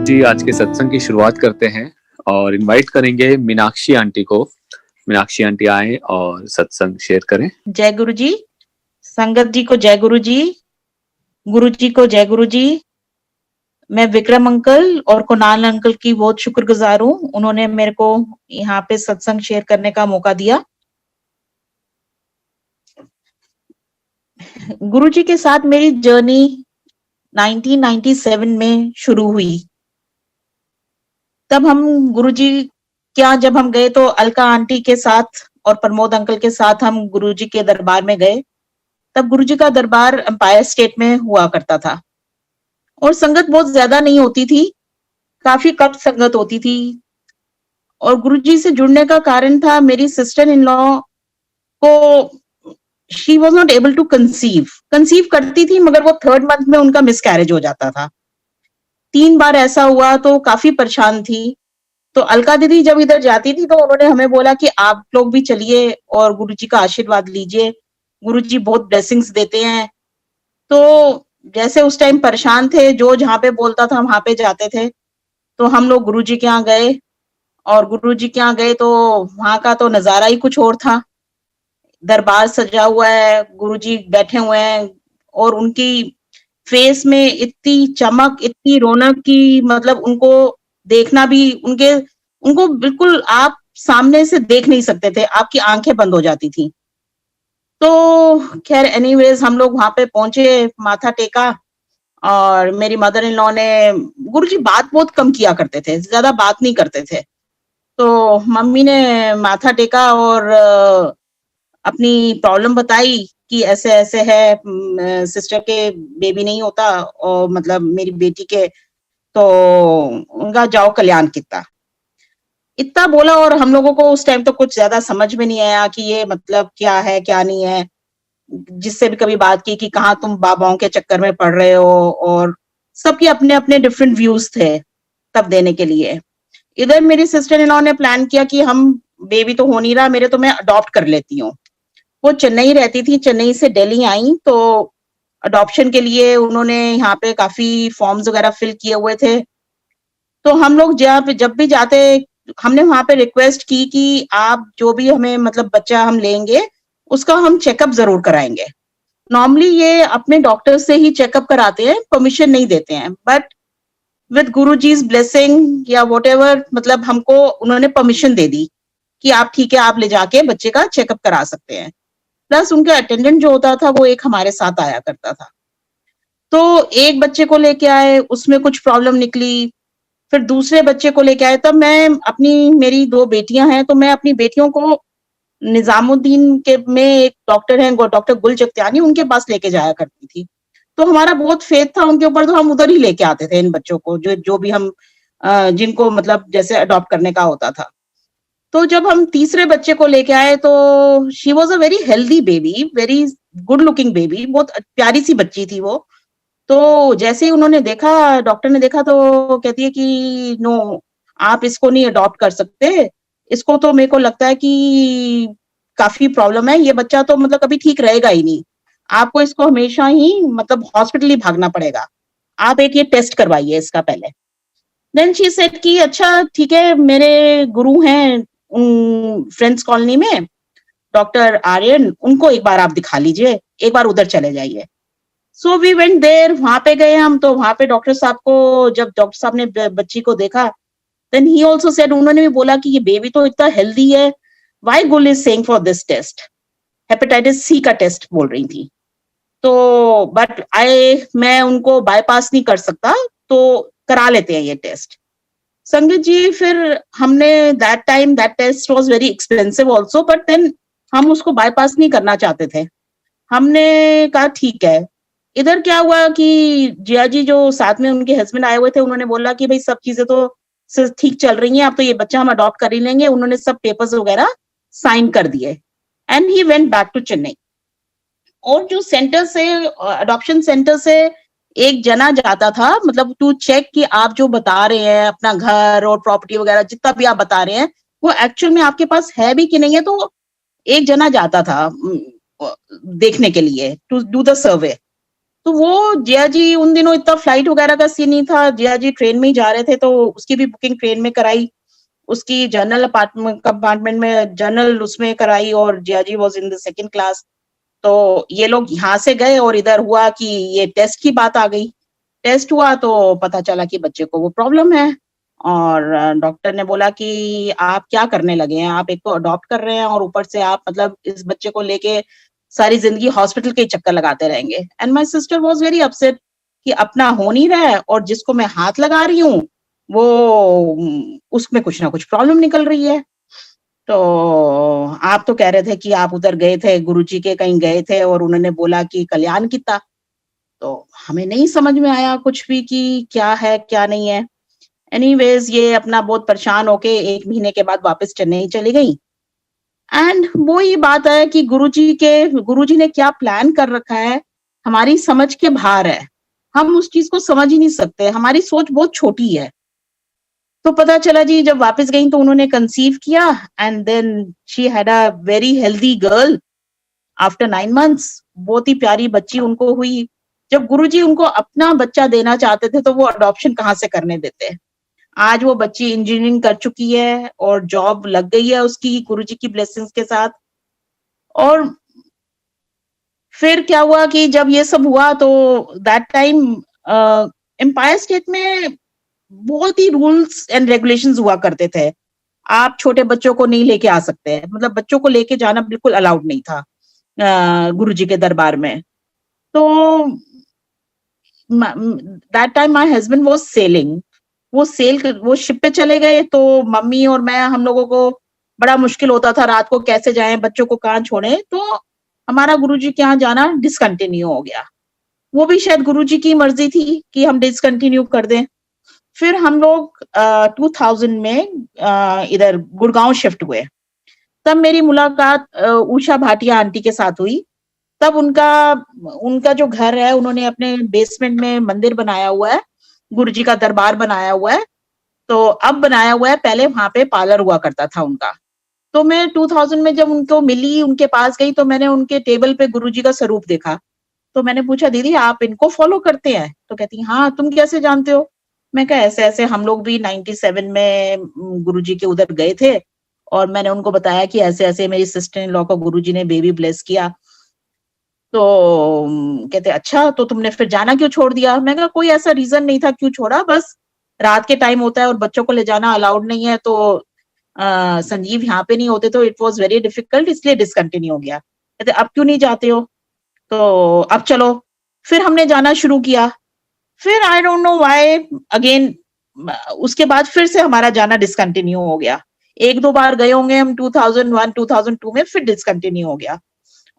जी, आज के सत्संग की शुरुआत करते हैं और इनवाइट करेंगे मीनाक्षी आंटी को। मीनाक्षी आंटी आएँ और सत्संग शेयर करें। जय गुरु जी, संगत जी को जय गुरु जी को जय गुरु जी। मैं विक्रम अंकल और कुणाल अंकल की बहुत शुक्रगुजार हूँ, उन्होंने मेरे को यहाँ पे सत्संग शेयर करने का मौका दिया। गुरु जी के साथ मेरी जर्नी 1997 में शुरू हुई। तब हम गुरु जी क्या जब हम गए तो अलका आंटी के साथ और प्रमोद अंकल के साथ हम गुरु जी के दरबार में गए। तब गुरु जी का दरबार एम्पायर स्टेट में हुआ करता था और संगत बहुत ज्यादा नहीं होती थी, काफी कम संगत होती थी। और गुरुजी से जुड़ने का कारण था मेरी सिस्टर इन लॉ को, she was not able to conceive करती थी, मगर वो 3rd मंथ में उनका मिसकैरेज हो जाता था। 3 बार ऐसा हुआ तो काफी परेशान थी। तो अलका दीदी जब इधर जाती थी तो उन्होंने हमें बोला कि आप लोग भी चलिए और गुरुजी का आशीर्वाद लीजिए, गुरुजी बहुत ब्लेसिंग्स देते हैं। तो जैसे उस टाइम परेशान थे, जो जहाँ पे बोलता था वहां पे जाते थे। तो हम लोग गुरुजी के यहाँ गए और गुरुजी के यहाँ गए तो वहां का तो नजारा ही कुछ और था। दरबार सजा हुआ है, गुरुजी बैठे हुए हैं और उनकी फेस में इतनी चमक, इतनी रौनक की, मतलब उनको देखना भी उनको बिल्कुल आप सामने से देख नहीं सकते थे, आपकी आंखें बंद हो जाती थी। तो खैर एनीवेज हम लोग वहां पे पहुंचे, माथा टेका और मेरी मदर इन लॉ ने, गुरुजी बात बहुत कम किया करते थे, ज्यादा बात नहीं करते थे। तो मम्मी ने माथा टेका और अपनी प्रॉब्लम बताई कि ऐसे ऐसे है, सिस्टर के बेबी नहीं होता और मतलब मेरी बेटी के, तो उनका जाओ कल्याण कितना, इतना बोला। और हम लोगों को उस टाइम तो कुछ ज्यादा समझ में नहीं आया कि ये मतलब क्या है क्या नहीं है। जिससे भी कभी बात की कि कहाँ तुम बाबाओं के चक्कर में पड़ रहे हो, और सबके अपने अपने डिफरेंट व्यूज थे तब देने के लिए। इधर मेरी सिस्टर इन लॉ ने प्लान किया कि हम, बेबी तो हो नहीं रहा मेरे, तो मैं अडॉप्ट कर लेती हूँ। वो चेन्नई रहती थी, चेन्नई से दिल्ली आई, तो अडॉप्शन के लिए उन्होंने यहाँ पे काफी फॉर्म्स वगैरह फिल किए हुए थे। तो हम लोग जब भी जाते, हमने वहां पे रिक्वेस्ट की कि आप जो भी हमें मतलब बच्चा हम लेंगे उसका हम चेकअप जरूर कराएंगे। नॉर्मली ये अपने डॉक्टर से ही चेकअप कराते हैं, परमिशन नहीं देते हैं, बट विद गुरुजी's ब्लेसिंग या व्हाटएवर, मतलब हमको उन्होंने परमिशन दे दी कि आप ठीक है, आप ले जाके बच्चे का चेकअप करा सकते हैं। प्लस उनके अटेंडेंट जो होता था वो एक हमारे साथ आया करता था। तो एक बच्चे को लेके आए, उसमें कुछ प्रॉब्लम निकली, फिर दूसरे बच्चे को लेके आए। तब मैं अपनी, मेरी 2 बेटियां हैं, तो मैं अपनी बेटियों को निजामुद्दीन के में एक डॉक्टर हैं, डॉक्टर गुल जगत्यानी, उनके पास लेके जाया करती थी। तो हमारा बहुत फेथ था उनके ऊपर, तो हम उधर ही लेके आते थे इन बच्चों को, जो जो भी हम जिनको मतलब जैसे अडॉप्ट करने का होता था। तो जब हम तीसरे बच्चे को लेके आए तो she was a very healthy baby, very good looking baby, बहुत प्यारी सी बच्ची थी वो। तो जैसे ही उन्होंने देखा, डॉक्टर ने देखा, तो कहती है कि नो, आप इसको नहीं अडॉप्ट कर सकते, इसको तो मेरे को लगता है कि काफी प्रॉब्लम है, ये बच्चा तो मतलब कभी ठीक रहेगा ही नहीं, आपको इसको हमेशा ही मतलब हॉस्पिटल ही भागना पड़ेगा, आप एक ये टेस्ट करवाइए इसका पहले। देन शी सेड कि अच्छा ठीक है, मेरे गुरु हैं फ्रेंड्स कॉलोनी में डॉक्टर आर्यन, उनको एक बार आप दिखा लीजिए, एक बार उधर चले जाइए। सो वी वेंट देयर, वहां पे गए हम। तो वहां पे डॉक्टर साहब को, जब डॉक्टर साहब ने बच्ची को देखा, देन ही आल्सो सेड, उन्होंने भी बोला कि ये बेबी तो इतना हेल्दी है, व्हाई गुल is saying for this test, hepatitis C का टेस्ट बोल रही थी। तो बट मैं उनको बाईपास नहीं कर सकता, तो करा लेते हैं ये टेस्ट। संगीत जी, फिर हमने that time, that test was very expensive also, but then हम उसको बाईपास नहीं करना चाहते थे। हमने कहा ठीक है। इधर क्या हुआ कि जिया जी जो साथ में उनके हस्बैंड आए हुए थे, उन्होंने बोला कि भाई सब चीजें तो ठीक चल रही हैं, अब तो ये बच्चा हम अडॉप्ट कर ही लेंगे। उन्होंने सब पेपर्स वगैरह साइन कर दिए and he went back to Chennai. और जो सेंटर से, अडॉप्शन सेंटर से एक जना जाता था, मतलब टू चेक कि आप जो बता रहे हैं अपना घर और प्रॉपर्टी वगैरह जितना भी आप बता रहे हैं वो एक्चुअल में आपके पास है भी कि नहीं है। तो एक जना जाता था देखने के लिए, टू डू द सर्वे। तो वो जिया जी उन दिनों इतना फ्लाइट वगैरह का सीन नहीं था, जिया जी ट्रेन में ही जा रहे थे, तो उसकी भी बुकिंग ट्रेन में कराई, उसकी जनरल कंपार्टमेंट में जनरल उसमें कराई, और Jiya ji was in the second class. तो ये लोग यहाँ से गए और इधर हुआ कि ये टेस्ट की बात आ गई। टेस्ट हुआ तो पता चला कि बच्चे को वो प्रॉब्लम है, और डॉक्टर ने बोला कि आप क्या करने लगे हैं? आप एक तो अडॉप्ट कर रहे हैं और ऊपर से आप मतलब इस बच्चे को लेके सारी ज़िंदगी हॉस्पिटल के ही चक्कर लगाते रहेंगे। And my sister was very upset कि अपना हो नहीं रहा है और जिसको मैं हाथ लगा रही हूँ, वो उसमें कुछ ना कुछ प्रॉब्लम निकल रही है। तो आप तो कह रहे थे कि आप उधर गए थे, गुरुजी के कहीं गए थे और उन्होंने बोला कि कल्याण किता। तो हमें नहीं समझ में आया कुछ भी कि क्या है, क्या नहीं है। एनीवेज़ ये अपना बहुत परेशान होके 1 महीने के बाद वापस चेन्नई चली गई। एंड वो ही बात है कि गुरुजी ने क्या प्लान कर रखा है, हमारी समझ के बाहर है। हम उस चीज़ को समझ ही नहीं सकते, हमारी सोच बहुत छोटी है। तो पता चला जी जब वापस गई तो उन्होंने कंसीव किया, and then she had a very healthy girl after 9 months. बहुत ही प्यारी बच्ची उनको हुई। जब गुरुजी उनको अपना बच्चा देना चाहते थे तो वो अडॉप्शन कहाँ से करने देते? आज वो बच्ची इंजीनियरिंग कर चुकी है और जॉब लग गई है उसकी गुरुजी की ब्लेसिंग्स के साथ। और फिर क्या हुआ कि जब ये सब हुआ तो दैट टाइम एम्पायर स्टेट में बहुत ही रूल्स एंड रेगुलेशंस हुआ करते थे। आप छोटे बच्चों को नहीं लेके आ सकते, मतलब बच्चों को लेके जाना बिल्कुल अलाउड नहीं था गुरुजी के दरबार में। तो that time my husband was selling. वो शिप पे चले गए तो मम्मी और मैं हम लोगों को बड़ा मुश्किल होता था रात को कैसे जाएं, बच्चों को कहाँ छोड़ें। तो हमारा गुरुजी के यहाँ जाना डिसकंटिन्यू हो गया। वो भी शायद गुरुजी की मर्जी थी कि हम डिसकंटिन्यू कर दें। फिर हम लोग 2000 में इधर गुड़गांव शिफ्ट हुए। तब मेरी मुलाकात उषा भाटिया आंटी के साथ हुई। तब उनका उनका जो घर है उन्होंने अपने बेसमेंट में मंदिर बनाया हुआ है, गुरुजी का दरबार बनाया हुआ है। तो अब बनाया हुआ है, पहले वहाँ पे पार्लर हुआ करता था उनका। तो मैं 2000 में जब उनको मिली, उनके पास गई तो मैंने उनके टेबल पे गुरुजी का स्वरूप देखा। तो मैंने पूछा दीदी आप इनको फॉलो करते हैं? तो कहती हैं हाँ, तुम कैसे जानते हो? मैं कहा ऐसे-ऐसे हम लोग भी 97 में गुरुजी के उधर गए थे और मैंने उनको बताया कि ऐसे-ऐसे मेरी सिस्टर इन लॉ को गुरुजी ने बेबी ब्लेस किया। तो कहते अच्छा तो तुमने फिर जाना क्यों छोड़ दिया? मैं कहा कोई ऐसा रीज़न नहीं था क्यों छोड़ा, बस रात के टाइम होता है और बच्चों को ले जाना अलाउड नहीं है, तो संजीव यहाँ पे नहीं होते तो इट वाज़ वेरी डिफिकल्ट, इसलिए डिसकंटिन्यू हो गया। कहते अब क्यों नहीं जाते हो? तो अब चलो। फिर हमने जाना शुरू किया। फिर I don't know why again उसके बाद फिर से हमारा जाना डिसकंटिन्यू हो गया। 1-2 बार गए होंगे हम 2001, 2002 में, फिर डिसकंटिन्यू हो गया।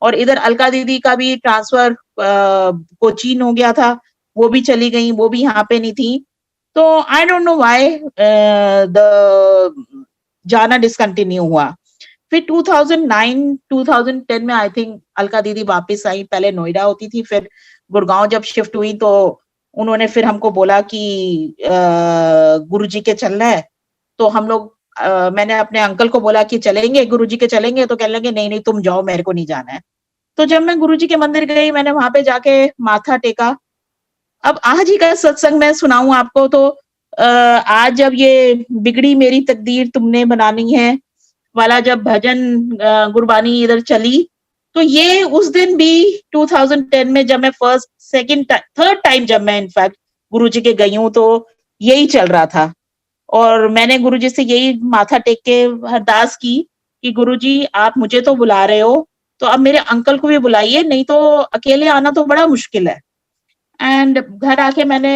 और इधर अलका दीदी का भी ट्रांसफर कोचीन हो गया था, वो भी चली गई, वो भी यहाँ पे नहीं थी। तो I don't know why the जाना डिसकंटिन्यू हुआ। फिर 2009, 2010 में आई थिंक अलका दीदी वापस आई, पहले नोएडा होती थी, फिर गुड़गांव जब शिफ्ट हुई तो उन्होंने फिर हमको बोला कि गुरुजी के चलना है। तो हम लोग मैंने अपने अंकल को बोला कि चलेंगे, गुरुजी के चलेंगे? तो कहने लगे नहीं, नहीं तुम जाओ, मेरे को नहीं जाना है। तो जब मैं गुरुजी के मंदिर गई, मैंने वहाँ पे जाके माथा टेका। अब आज ही का सत्संग मैं सुनाऊँ आपको तो आज जब ये बिगड़ी मेरी तकदीर तुमने बनानी है वाला जब भजन गुरबानी इधर चली, तो ये उस दिन भी 2010 में जब मैं फर्स्ट, सेकंड थर्ड टाइम जब मैं इनफैक्ट गुरुजी के गई हूँ तो यही चल रहा था। और मैंने गुरुजी से यही माथा टेक के अरदास की कि गुरुजी आप मुझे तो बुला रहे हो, तो अब मेरे अंकल को भी बुलाइए, नहीं तो अकेले आना तो बड़ा मुश्किल है। एंड घर आके मैंने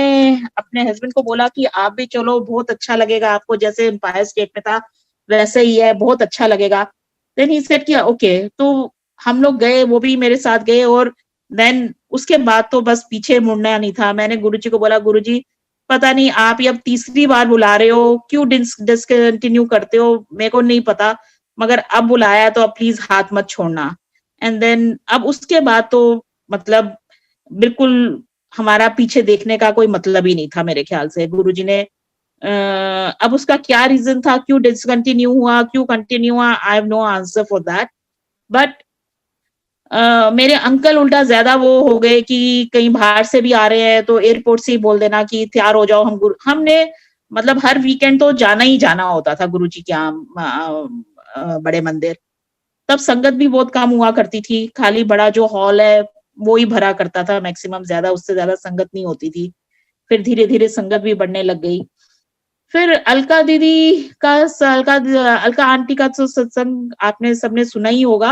अपने हस्बैंड को बोला कि आप भी चलो, बहुत अच्छा लगेगा आपको, जैसे एम्पायर स्टेट में था वैसे ही है, बहुत अच्छा लगेगा। देन ही सेड कि ओके। तो हम लोग गए, वो भी मेरे साथ गए, और देन उसके बाद तो बस पीछे मुड़ना नहीं था। मैंने गुरुजी को बोला गुरुजी पता नहीं आप ये अब तीसरी बार बुला रहे हो, क्यों डिसकंटिन्यू करते हो, मेरे को नहीं पता, मगर अब बुलाया तो अब प्लीज हाथ मत छोड़ना। एंड देन अब उसके बाद तो मतलब बिल्कुल हमारा पीछे देखने का कोई मतलब ही नहीं था मेरे ख्याल से। गुरुजी ने अब उसका क्या रीजन था, क्यों डिसकंटिन्यू हुआ, क्यों कंटिन्यू हुआ, I have no answer for that. But मेरे अंकल उल्टा ज्यादा वो हो गए कि कहीं बाहर से भी आ रहे हैं तो एयरपोर्ट से ही बोल देना कि तैयार हो जाओ, हमने मतलब हर वीकेंड तो जाना ही जाना होता था गुरुजी के यहाँ, बड़े मंदिर। तब संगत भी बहुत कम हुआ करती थी, खाली बड़ा जो हॉल है वो ही भरा करता था मैक्सिमम, ज्यादा उससे ज्यादा संगत नहीं होती थी। फिर धीरे धीरे संगत भी बढ़ने लग गई। फिर अलका दीदी का अलका आंटी का तो सत्संग आपने सबने सुना ही होगा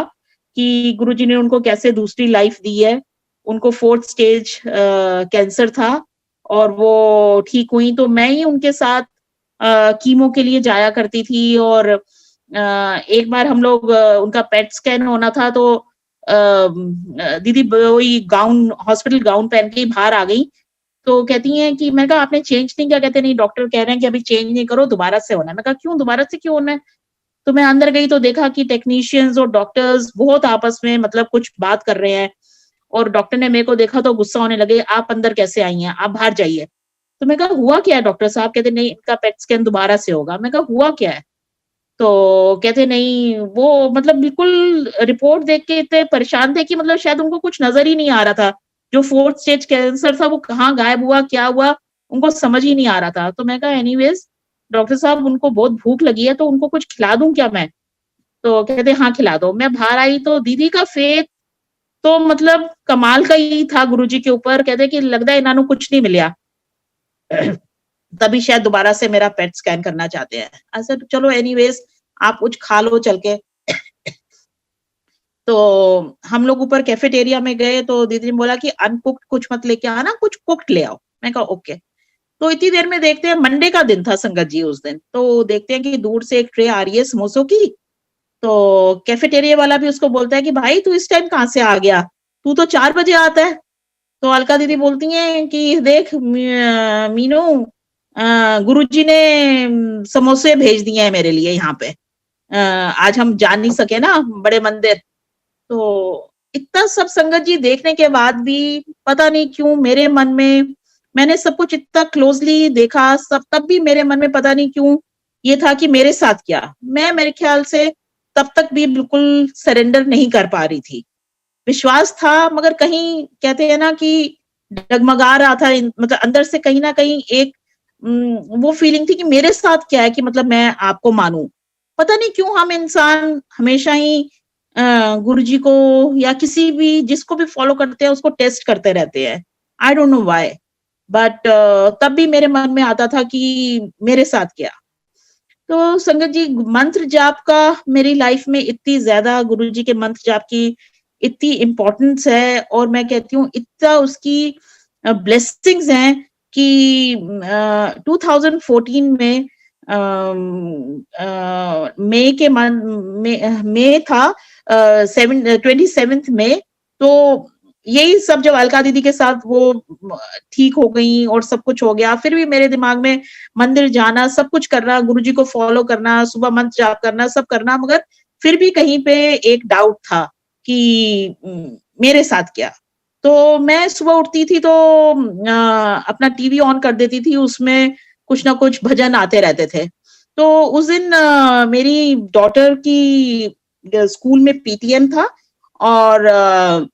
कि गुरुजी ने उनको कैसे दूसरी लाइफ दी है। उनको 4th स्टेज कैंसर था और वो ठीक हुई, तो मैं ही उनके साथ कीमो के लिए जाया करती थी। और एक बार हम लोग उनका पेट स्कैन होना था तो दीदी वही गाउन, हॉस्पिटल गाउन पहन के ही बाहर आ गई। तो कहती हैं कि मैंने कहा आपने चेंज नहीं किया? कहते नहीं, डॉक्टर कह रहे हैं कि अभी चेंज नहीं करो, दोबारा से होना है। मैं कहा क्यों दोबारा से क्यों होना है? तो मैं अंदर गई तो देखा कि टेक्नीशियंस और डॉक्टर्स बहुत आपस में मतलब कुछ बात कर रहे हैं। और डॉक्टर ने मेरे को देखा तो गुस्सा होने लगे, आप अंदर कैसे आई हैं? आप बाहर जाइए। तो मैं कहा हुआ क्या है डॉक्टर साहब? कहते नहीं, इनका पेट स्कैन दोबारा से होगा। मैं कहा हुआ क्या है? तो कहते नहीं, वो मतलब बिल्कुल रिपोर्ट देख के इतने परेशान थे कि मतलब शायद उनको कुछ नज़र ही नहीं आ रहा था। जो 4th स्टेज कैंसर था वो कहाँ गायब हुआ, क्या हुआ, उनको समझ ही नहीं आ रहा था। तो मैं कहा एनीवेज़ डॉक्टर साहब उनको बहुत भूख लगी है तो उनको कुछ खिला दूँ क्या मैं? तो कहते हाँ, खिला दो। मैं बाहर आई तो दीदी का फेथ तो मतलब कमाल का ही था गुरुजी के ऊपर। कहते कि लगदा इन्हां नू कुछ नहीं मिला। तभी शायद दोबारा से मेरा पेट स्कैन करना चाहते हैं। आई सेड चलो एनीवेज़ आप कुछ खा लो चल के। तो हम लोग ऊपर कैफेटेरिया में गए तो दीदी ने बोला कि अनकुक्ड कुछ मत लेके आना, कुछ कुक्ड ले आओ। मैं कहा ओके। तो इतनी देर में देखते हैं, मंडे का दिन था संगत जी उस दिन, तो देखते हैं कि दूर से एक ट्रे आ रही है समोसों की। तो कैफेटेरिया वाला भी उसको बोलता है कि भाई तू इस टाइम कहाँ से आ गया? तू तो 4 बजे आता है। तो अलका दीदी बोलती हैं कि देख मीनू, गुरुजी ने समोसे भेज दिए हैं मेरे लिए यहाँ पे। आज हम जा नहीं सके ना बड़े मंदिर। तो इतना सब संगत जी देखने के बाद भी पता नहीं क्यों मेरे मन में, मैंने सब कुछ इतना क्लोज़ली देखा, सब तब भी मेरे मन में पता नहीं क्यों ये था कि मेरे साथ क्या? मैं मेरे ख्याल से तब तक भी बिल्कुल सरेंडर नहीं कर पा रही थी। विश्वास था मगर कहीं कहते हैं ना कि डगमगा रहा था, मतलब अंदर से कहीं न कहीं एक वो फीलिंग थी कि मेरे साथ क्या है कि मतलब मैं आपको मानूँ। पता नहीं क्यों हम इंसान हमेशा ही गुरुजी को या किसी भी जिसको भी फॉलो करते हैं उसको टेस्ट करते रहते हैं। I don't know why, but तब भी मेरे मन में आता था कि मेरे साथ क्या? तो संगत जी मंत्र जाप का मेरी लाइफ में इतनी ज़्यादा गुरुजी के मंत्र जाप की इतनी इम्पोर्टेंस है और मैं कहती हूँ इतना उसकी ब्लेसिंग्स हैं कि 2014 में मई के मन मई था 27th मई। तो यही सब जब अलका दीदी के साथ वो ठीक हो गई और सब कुछ हो गया, फिर भी मेरे दिमाग में मंदिर जाना, सब कुछ करना, गुरुजी को फॉलो करना, सुबह मंत्र जाप करना, सब करना, मगर फिर भी कहीं पे एक डाउट था कि मेरे साथ क्या? तो मैं सुबह उठती थी तो अपना टीवी ऑन कर देती थी, उसमें कुछ ना कुछ भजन आते रहते थे। तो उस दिन मेरी डॉटर की स्कूल में पीटीएम था और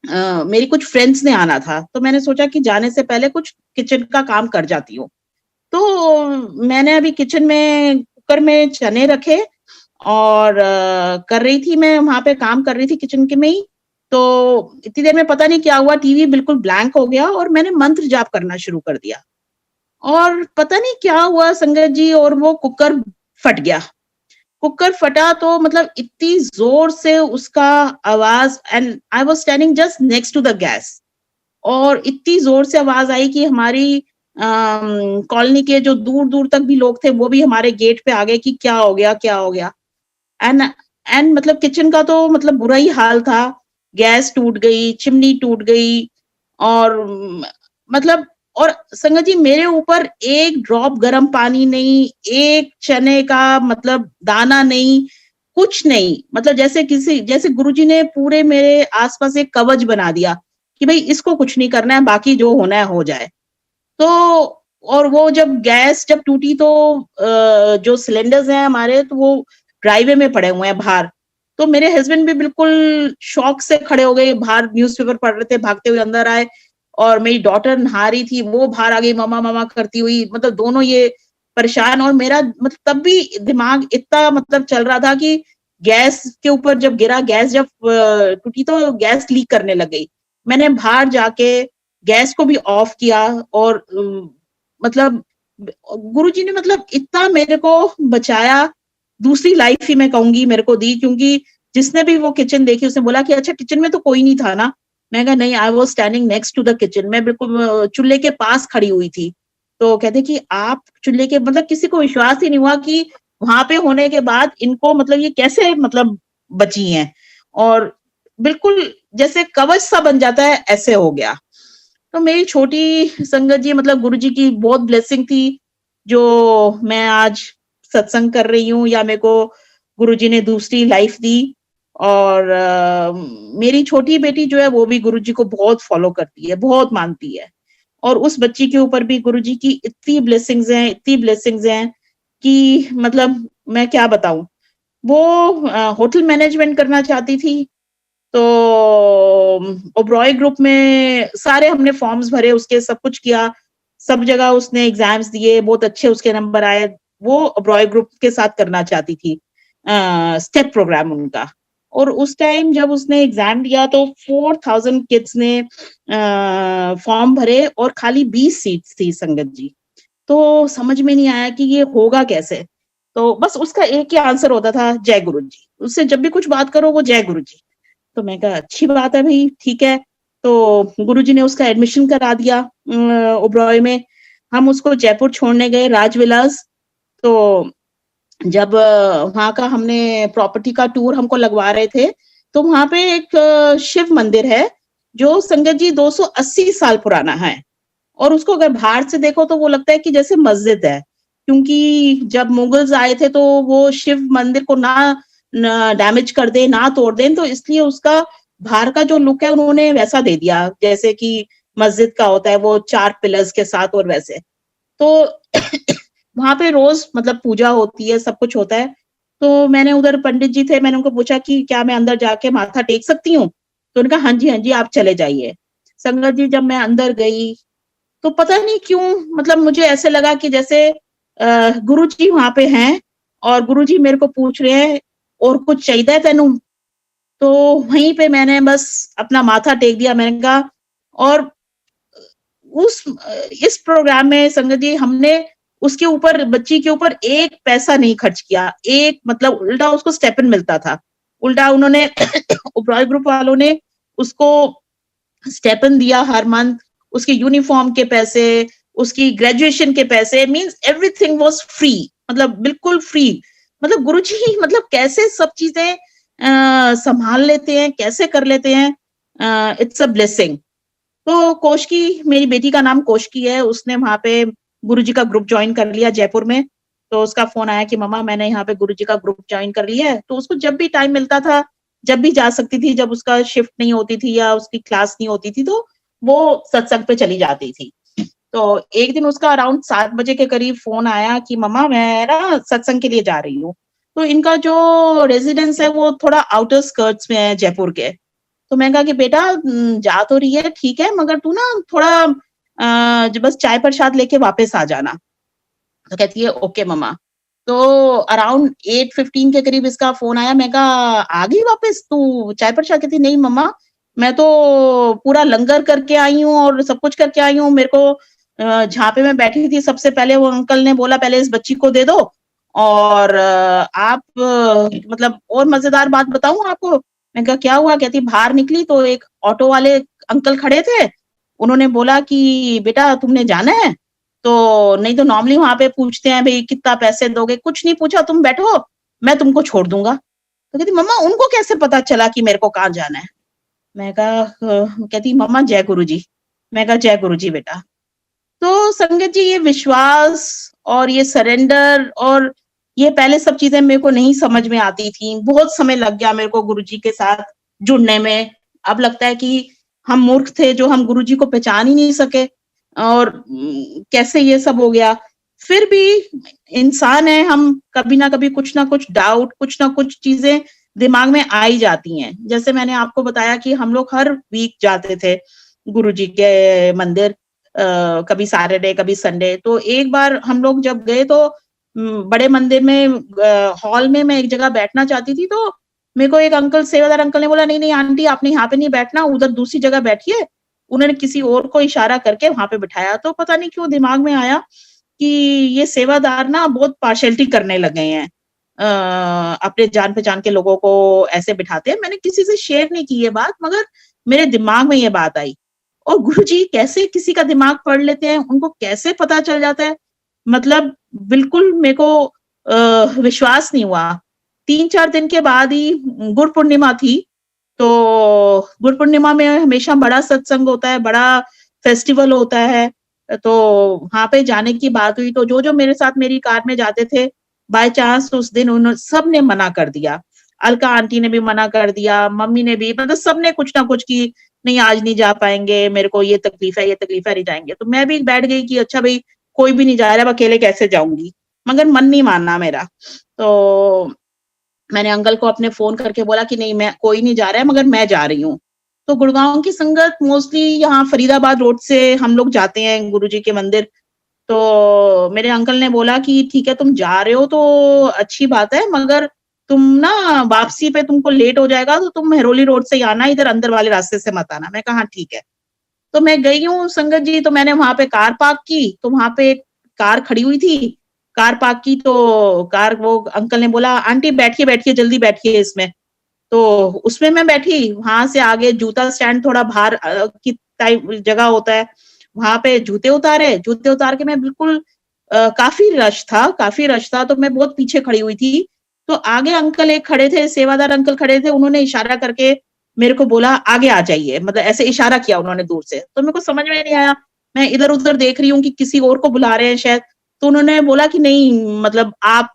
मेरी कुछ फ्रेंड्स ने आना था, तो मैंने सोचा कि जाने से पहले कुछ किचन का काम कर जाती हूँ। तो मैंने अभी किचन में कुकर में चने रखे और कर रही थी, मैं वहाँ पे काम कर रही थी किचन के में ही। तो इतनी देर में पता नहीं क्या हुआ, टीवी बिल्कुल ब्लैंक हो गया और मैंने मंत्र जाप करना शुरू कर दिया। और पता नहीं क्या हुआ संगत जी, और वो कुकर फट गया। कुकर फटा तो मतलब इतनी ज़ोर से उसका आवाज़, and I was standing just next to the gas, और इतनी ज़ोर से आवाज़ आई कि हमारी कॉलोनी के जो दूर-दूर तक भी लोग थे, वो भी हमारे गेट पे आ गए कि क्या हो गया, क्या हो गया? एंड एंड मतलब किचन का तो मतलब बुरा ही हाल था। गैस टूट गई, चिमनी टूट गई और मतलब, और संगत जी मेरे ऊपर एक ड्रॉप गरम पानी नहीं, एक चने का मतलब दाना नहीं, कुछ नहीं। मतलब जैसे गुरुजी ने पूरे मेरे आस-पास एक कवच बना दिया कि भई इसको कुछ नहीं करना है, बाकी जो होना है हो जाए। तो और वो जब गैस जब टूटी तो जो सिलेंडर्स हैं हमारे, तो वो ड्राइवे में पड़े हुए हैं बाहर। तो मेरे हस्बैंड भी बिल्कुल शौक से खड़े हो गए, बाहर न्यूज़पेपर पढ़ रहे थे, भागते हुए अंदर आए और मेरी डॉटर नहा रही थी, वो बाहर आ गई मम्मा मम्मा करती हुई, मतलब दोनों ये परेशान। और मेरा मतलब तब भी दिमाग इतना मतलब चल रहा था कि गैस के ऊपर जब गिरा, गैस जब टूटी तो गैस लीक करने लग गई। मैंने बाहर जाके गैस को भी ऑफ किया और मतलब गुरुजी ने मतलब इतना मेरे को बचाया, दूसरी लाइफ ही मैं कहूँगी मेरे को दी, क्योंकि जिसने भी वो किचन देखी उसने बोला कि अच्छा किचन में तो कोई नहीं था ना? मैं कहा नहीं, I was standing next to the kitchen, मैं बिल्कुल चूल्हे के पास खड़ी हुई थी। तो कहते कि आप चूल्हे के, मतलब किसी को विश्वास ही नहीं हुआ कि वहाँ पे होने के बाद इनको मतलब ये कैसे मतलब बची हैं, और बिल्कुल जैसे कवच सा बन जाता है, ऐसे हो गया। तो मेरी छोटी संगत जी, मतलब गुरुजी की बहुत ब्लेसिंग थी, जो मैं आज सत्संग कर रही हूँ, या मेरे को गुरुजी ने दूसरी लाइफ दी। और मेरी छोटी बेटी जो है वो भी गुरुजी को बहुत फॉलो करती है, बहुत मानती है। और उस बच्ची के ऊपर भी गुरुजी की इतनी ब्लेसिंग्स हैं कि मतलब मैं क्या बताऊँ। वो होटल मैनेजमेंट करना चाहती थी, तो ओबरॉय ग्रुप में सारे हमने फॉर्म्स भरे, उसके सब कुछ किया, सब जगह उसने एग्ज़ाम्स दिए, बहुत अच्छे उसके नंबर आए। वो ओबरॉय ग्रुप के साथ करना चाहती थी, स्टेप प्रोग्राम उनका। और उस टाइम जब उसने एग्ज़ाम दिया तो 4000 किड्स ने फॉर्म भरे और खाली 20 सीट्स थी संगत जी। तो समझ में नहीं आया कि ये होगा कैसे? तो बस उसका एक ही आंसर होता था, जय गुरुजी। उससे जब भी कुछ बात करो वो जय गुरुजी। तो मैं कहा अच्छी बात है भई, ठीक है। तो गुरुजी ने उसका एडमिशन करा दिया ओबरॉय में। हम उसको जयपुर छोड़ने गए राजविलास। तो जब वहाँ का हमने प्रॉपर्टी का टूर हमको लगवा रहे थे, तो वहाँ पे एक शिव मंदिर है, जो संगत जी 280 साल पुराना है। और उसको अगर बाहर से देखो तो वो लगता है कि जैसे मस्जिद है। क्योंकि जब मुगल्स आए थे तो वो शिव मंदिर को ना डैमेज कर दें, ना तोड़ दें, तो इसलिए उसका बाहर का जो लुक है उन्होंने वैसा दे दिया, जैसे कि मस्जिद का होता है, वो 4 पिलर्स के साथ और वैसे। तो वहाँ पे रोज़ मतलब पूजा होती है, सब कुछ होता है। तो मैंने उधर पंडित जी थे, मैंने उनको पूछा कि क्या मैं अंदर जाके माथा टेक सकती हूँ? तो उन्होंने कहा, "हाँ जी, हाँ जी, आप चले जाइए।" संगत जी जब मैं अंदर गई, तो पता नहीं क्यों मतलब मुझे ऐसे लगा कि जैसे गुरुजी वहाँ पे हैं और गुरुजी मेरे को पूछ रहे हैं, "और कुछ चाहिदा तैनू?" तो वहीं पे मैंने बस अपना माथा टेक दिया, मैंने कहा। और इस प्रोग्राम में संगत जी हमने उसके ऊपर, बच्ची के ऊपर 1 पैसा नहीं खर्च किया। एक मतलब उल्टा उसको स्टाइपेंड मिलता था। उल्टा उन्होंने ओबरॉय ग्रुप वालों ने उसको स्टाइपेंड दिया हर मंथ, उसके यूनिफ़ॉर्म के पैसे, उसकी ग्रेजुएशन के पैसे, मीन्स एवरीथिंग वाज़ फ्री, मतलब बिल्कुल फ्री। मतलब गुरुजी मतलब कैसे सब चीज़ें सँभाल लेते हैं, कैसे कर लेते हैं, इट्स अ ब्लेसिंग। तो कोशकी, मेरी बेटी का नाम कोशकी है, उसने वहाँ पे गुरुजी का ग्रुप जॉइन कर लिया जयपुर में। तो उसका फ़ोन आया कि मम्मा मैंने यहाँ पे गुरुजी का ग्रुप जॉइन कर लिया है। तो उसको जब भी टाइम मिलता था, जब भी जा सकती थी, जब उसका शिफ्ट नहीं होती थी या उसकी क्लास नहीं होती थी, तो वो सत्संग पे चली जाती थी। तो एक दिन उसका अराउंड 7 बजे के करीब फ़ोन आया कि मम्मा मैं ना सत्संग के लिए जा रही हूँ। तो इनका जो रेज़िडेंस है वो थोड़ा आउटर स्कर्ट्स में है जयपुर के। तो मैं कहा कि बेटा जा तो रही है ठीक है, मगर तू ना थोड़ा ज बस चाय प्रसाद लेके वापस आ जाना। तो कहती है ओके मम्मा। तो अराउंड 8:15 के करीब इसका फ़ोन आया, मैं कहा आ गई वापस तू चाय प्रसाद? कहती नहीं मम्मा, मैं तो पूरा लंगर करके आई हूँ और सब कुछ करके आई हूँ। मेरे को जहाँ पे मैं बैठी थी सबसे पहले वो अंकल ने बोला पहले इस बच्ची को दे दो, और आप मतलब और मज़ेदार बात बताऊँ आपको? मैंने कहा क्या हुआ? कहती बाहर निकली तो एक ऑटो वाले अंकल खड़े थे। उन्होंने बोला कि बेटा तुमने जाना है? तो नहीं तो नॉर्मली वहाँ पे पूछते हैं भई कितना पैसे दोगे? कुछ नहीं पूछा, तुम बैठो, मैं तुमको छोड़ दूँगा। तो कहती मम्मा उनको कैसे पता चला कि मेरे को कहाँ जाना है? मैं कहा कहती मम्मा जय गुरुजी। मैं कहा जय गुरुजी बेटा। तो संगत जी ये विश्वास और ये सरेंडर और ये पहले सब चीज़ें मेरे को नहीं समझ में आती थी। बहुत समय लग गया मेरे को गुरुजी के साथ जुड़ने में। अब लगता है कि हम मूर्ख थे जो हम गुरुजी को पहचान ही नहीं सके, और कैसे ये सब हो गया। फिर भी इंसान हैं हम, कभी ना कभी कुछ ना कुछ डाउट, कुछ ना कुछ चीज़ें दिमाग में आ ही जाती हैं। जैसे मैंने आपको बताया कि हम लोग हर वीक जाते थे गुरुजी के मंदिर, कभी सैटरडे कभी संडे। तो एक बार हम लोग जब गए तो बड़े मंदिर में हॉल में मैं एक जगह बैठना चाहती थी, तो मेरे को एक अंकल, सेवादार अंकल ने बोला, नहीं नहीं आंटी आपने यहाँ पे नहीं बैठना, उधर दूसरी जगह बैठिए। उन्होंने किसी और को इशारा करके वहां पे बिठाया। तो पता नहीं क्यों दिमाग में आया कि ये सेवादार ना बहुत पार्शियलिटी करने लगे हैं, अपने जान पहचान के लोगों को ऐसे बिठाते हैं। मैंने किसी से शेयर नहीं की ये बात, मगर मेरे दिमाग में ये बात आई। और गुरुजी कैसे किसी का दिमाग पढ़ लेते हैं, उनको कैसे पता चल जाता है, मतलब बिल्कुल मेरे को विश्वास नहीं हुआ। 3-4 दिन के बाद ही गुरु पूर्णिमा थी, तो गुरु पूर्णिमा में हमेशा बड़ा सत्संग होता है, बड़ा फेस्टिवल होता है। तो वहाँ पे जाने की बात हुई, तो जो-जो मेरे साथ मेरी कार में जाते थे, बाय चांस उस दिन सबने मना कर दिया। अलका आंटी ने भी मना कर दिया, मम्मी ने भी, मतलब सबने कुछ ना कुछ कि नहीं आज नहीं जा पाएँगे, मेरे को ये तकलीफ है, नहीं जाएँगे। तो मैं भी बैठ गई कि अच्छा भई कोई भी नहीं जा रहा है, अब अकेले कैसे जाऊँगी? मगर मन नहीं माना मेरा। तो मैंने अंकल को अपने फ़ोन करके बोला कि नहीं मैं, कोई नहीं जा रहा है मगर मैं जा रही हूँ। तो गुड़गाँव की संगत मोस्टली यहाँ फरीदाबाद रोड से हम लोग जाते हैं गुरुजी के मंदिर। तो मेरे अंकल ने बोला कि ठीक है तुम जा रहे हो तो अच्छी बात है, मगर तुम ना वापसी पे तुमको लेट हो जाएगा तो तुम मेहरौली रोड से ही आना, इधर अंदर वाले रास्ते से मत आना। मैं कहा हाँ ठीक है। तो मैं गई हूँ संगत जी, तो मैंने वहाँ पे कार पार्क की, तो वहाँ पे एक कार खड़ी हुई थी। कार पार्क की तो कार, वो अंकल ने बोला आंटी बैठिए, बैठिए जल्दी बैठिए इसमें। तो उसमें मैं बैठी, वहाँ से आगे जूता स्टैंड थोड़ा बाहर की टाइप जगह होता है, वहाँ पे जूते उतारे, जूते उतार के मैं बिल्कुल काफ़ी रश था, तो मैं बहुत पीछे खड़ी हुई थी। तो आगे अंकल एक खड़े थे, सेवादार अंकल खड़े थे, उन्होंने इशारा करके मेरे को बोला आगे आ जाइए, मतलब ऐसे इशारा किया उन्होंने दूर से। तो मेरे को समझ में नहीं आया, मैं इधर-उधर देख रही हूँ कि किसी और को बुला रहे हैं शायद। तो उन्होंने बोला कि नहीं मतलब आप,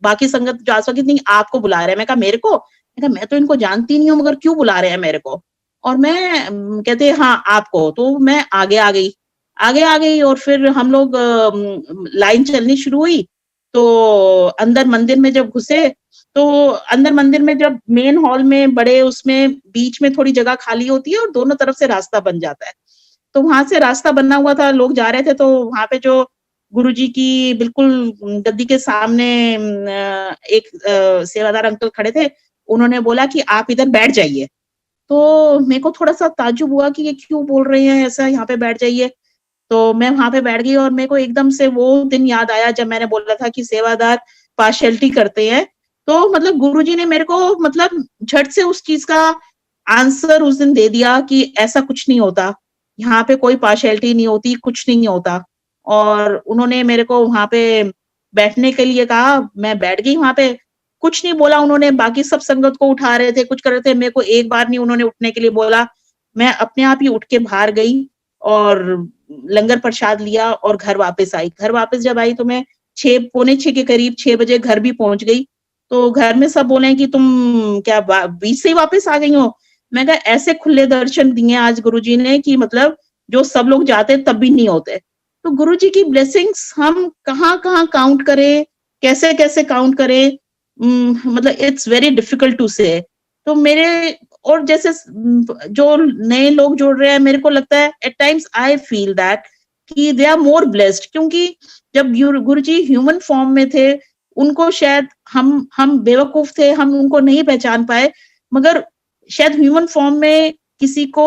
बाकी संगत जो आस-पास की, नहीं आपको बुला रहे हैं। मैं कहा मेरे को? मैं कहा मैं तो इनको जानती नहीं हूँ मगर क्यों बुला रहे हैं मेरे को? और मैं कहते हैं हाँ आपको, तो मैं आगे आ गई। आगे आ गई और फिर हम लोग लाइन चलनी शुरू हुई। तो अंदर मंदिर में जब घुसे, तो अंदर मंदिर में जब मेन हॉल में बड़े उसमें बीच में थोड़ी जगह खाली होती है और दोनों तरफ से रास्ता बन जाता है। तो वहाँ से रास्ता बना हुआ था, लोग जा रहे थे, तो वहाँ पे जो गुरुजी की बिल्कुल गद्दी के सामने एक सेवादार अंकल खड़े थे, उन्होंने बोला कि आप इधर बैठ जाइए। तो मेरे को थोड़ा-सा ताज्जुब हुआ कि ये क्यों बोल रहे हैं ऐसा, यहाँ पे बैठ जाइए। तो मैं वहाँ पे बैठ गई और मेरे को एकदम से वो दिन याद आया जब मैंने बोला था कि सेवादार पार्शियलिटी करते हैं। तो मतलब गुरुजी ने मेरे को मतलब झट से उस चीज़ का आंसर उस दिन दे दिया कि ऐसा कुछ नहीं होता। यहाँ पे कोई पार्शियलिटी नहीं होती, कुछ नहीं होता। और उन्होंने मेरे को वहाँ पे बैठने के लिए कहा, मैं बैठ गई वहाँ पे। कुछ नहीं बोला उन्होंने, बाकी सब संगत को उठा रहे थे, कुछ कर रहे थे, मेरे को एक बार नहीं उन्होंने उठने के लिए बोला। मैं अपने आप ही उठ के बाहर गई और लंगर प्रसाद लिया और घर वापस आई। घर वापस जब आई तो मैं 6 पौने 6 के करीब 6 बजे घर भी पहुँच गई। तो घर में सब बोले कि तुम क्या बीच से ही वापस आ गई हो? मैं कहा ऐसे खुले दर्शन दिए आज गुरुजी ने कि मतलब जो सब लोग जाते तब भी नहीं होते। तो गुरुजी की ब्लेसिंग्स हम कहाँ-कहाँ काउंट करें, कैसे-कैसे काउंट करें, मतलब इट्स वेरी डिफिकल्ट टू से। तो मेरे और जैसे जो नए लोग जुड़ रहे हैं, मेरे को लगता है at times I feel that कि दे आर मोर ब्लेस्ड, क्योंकि जब गुरुजी ह्यूमन फॉर्म में थे, उनको शायद हम बेवकूफ थे, हम उनको नहीं पहचान पाए, मगर शायद ह्यूमन फॉर्म में किसी को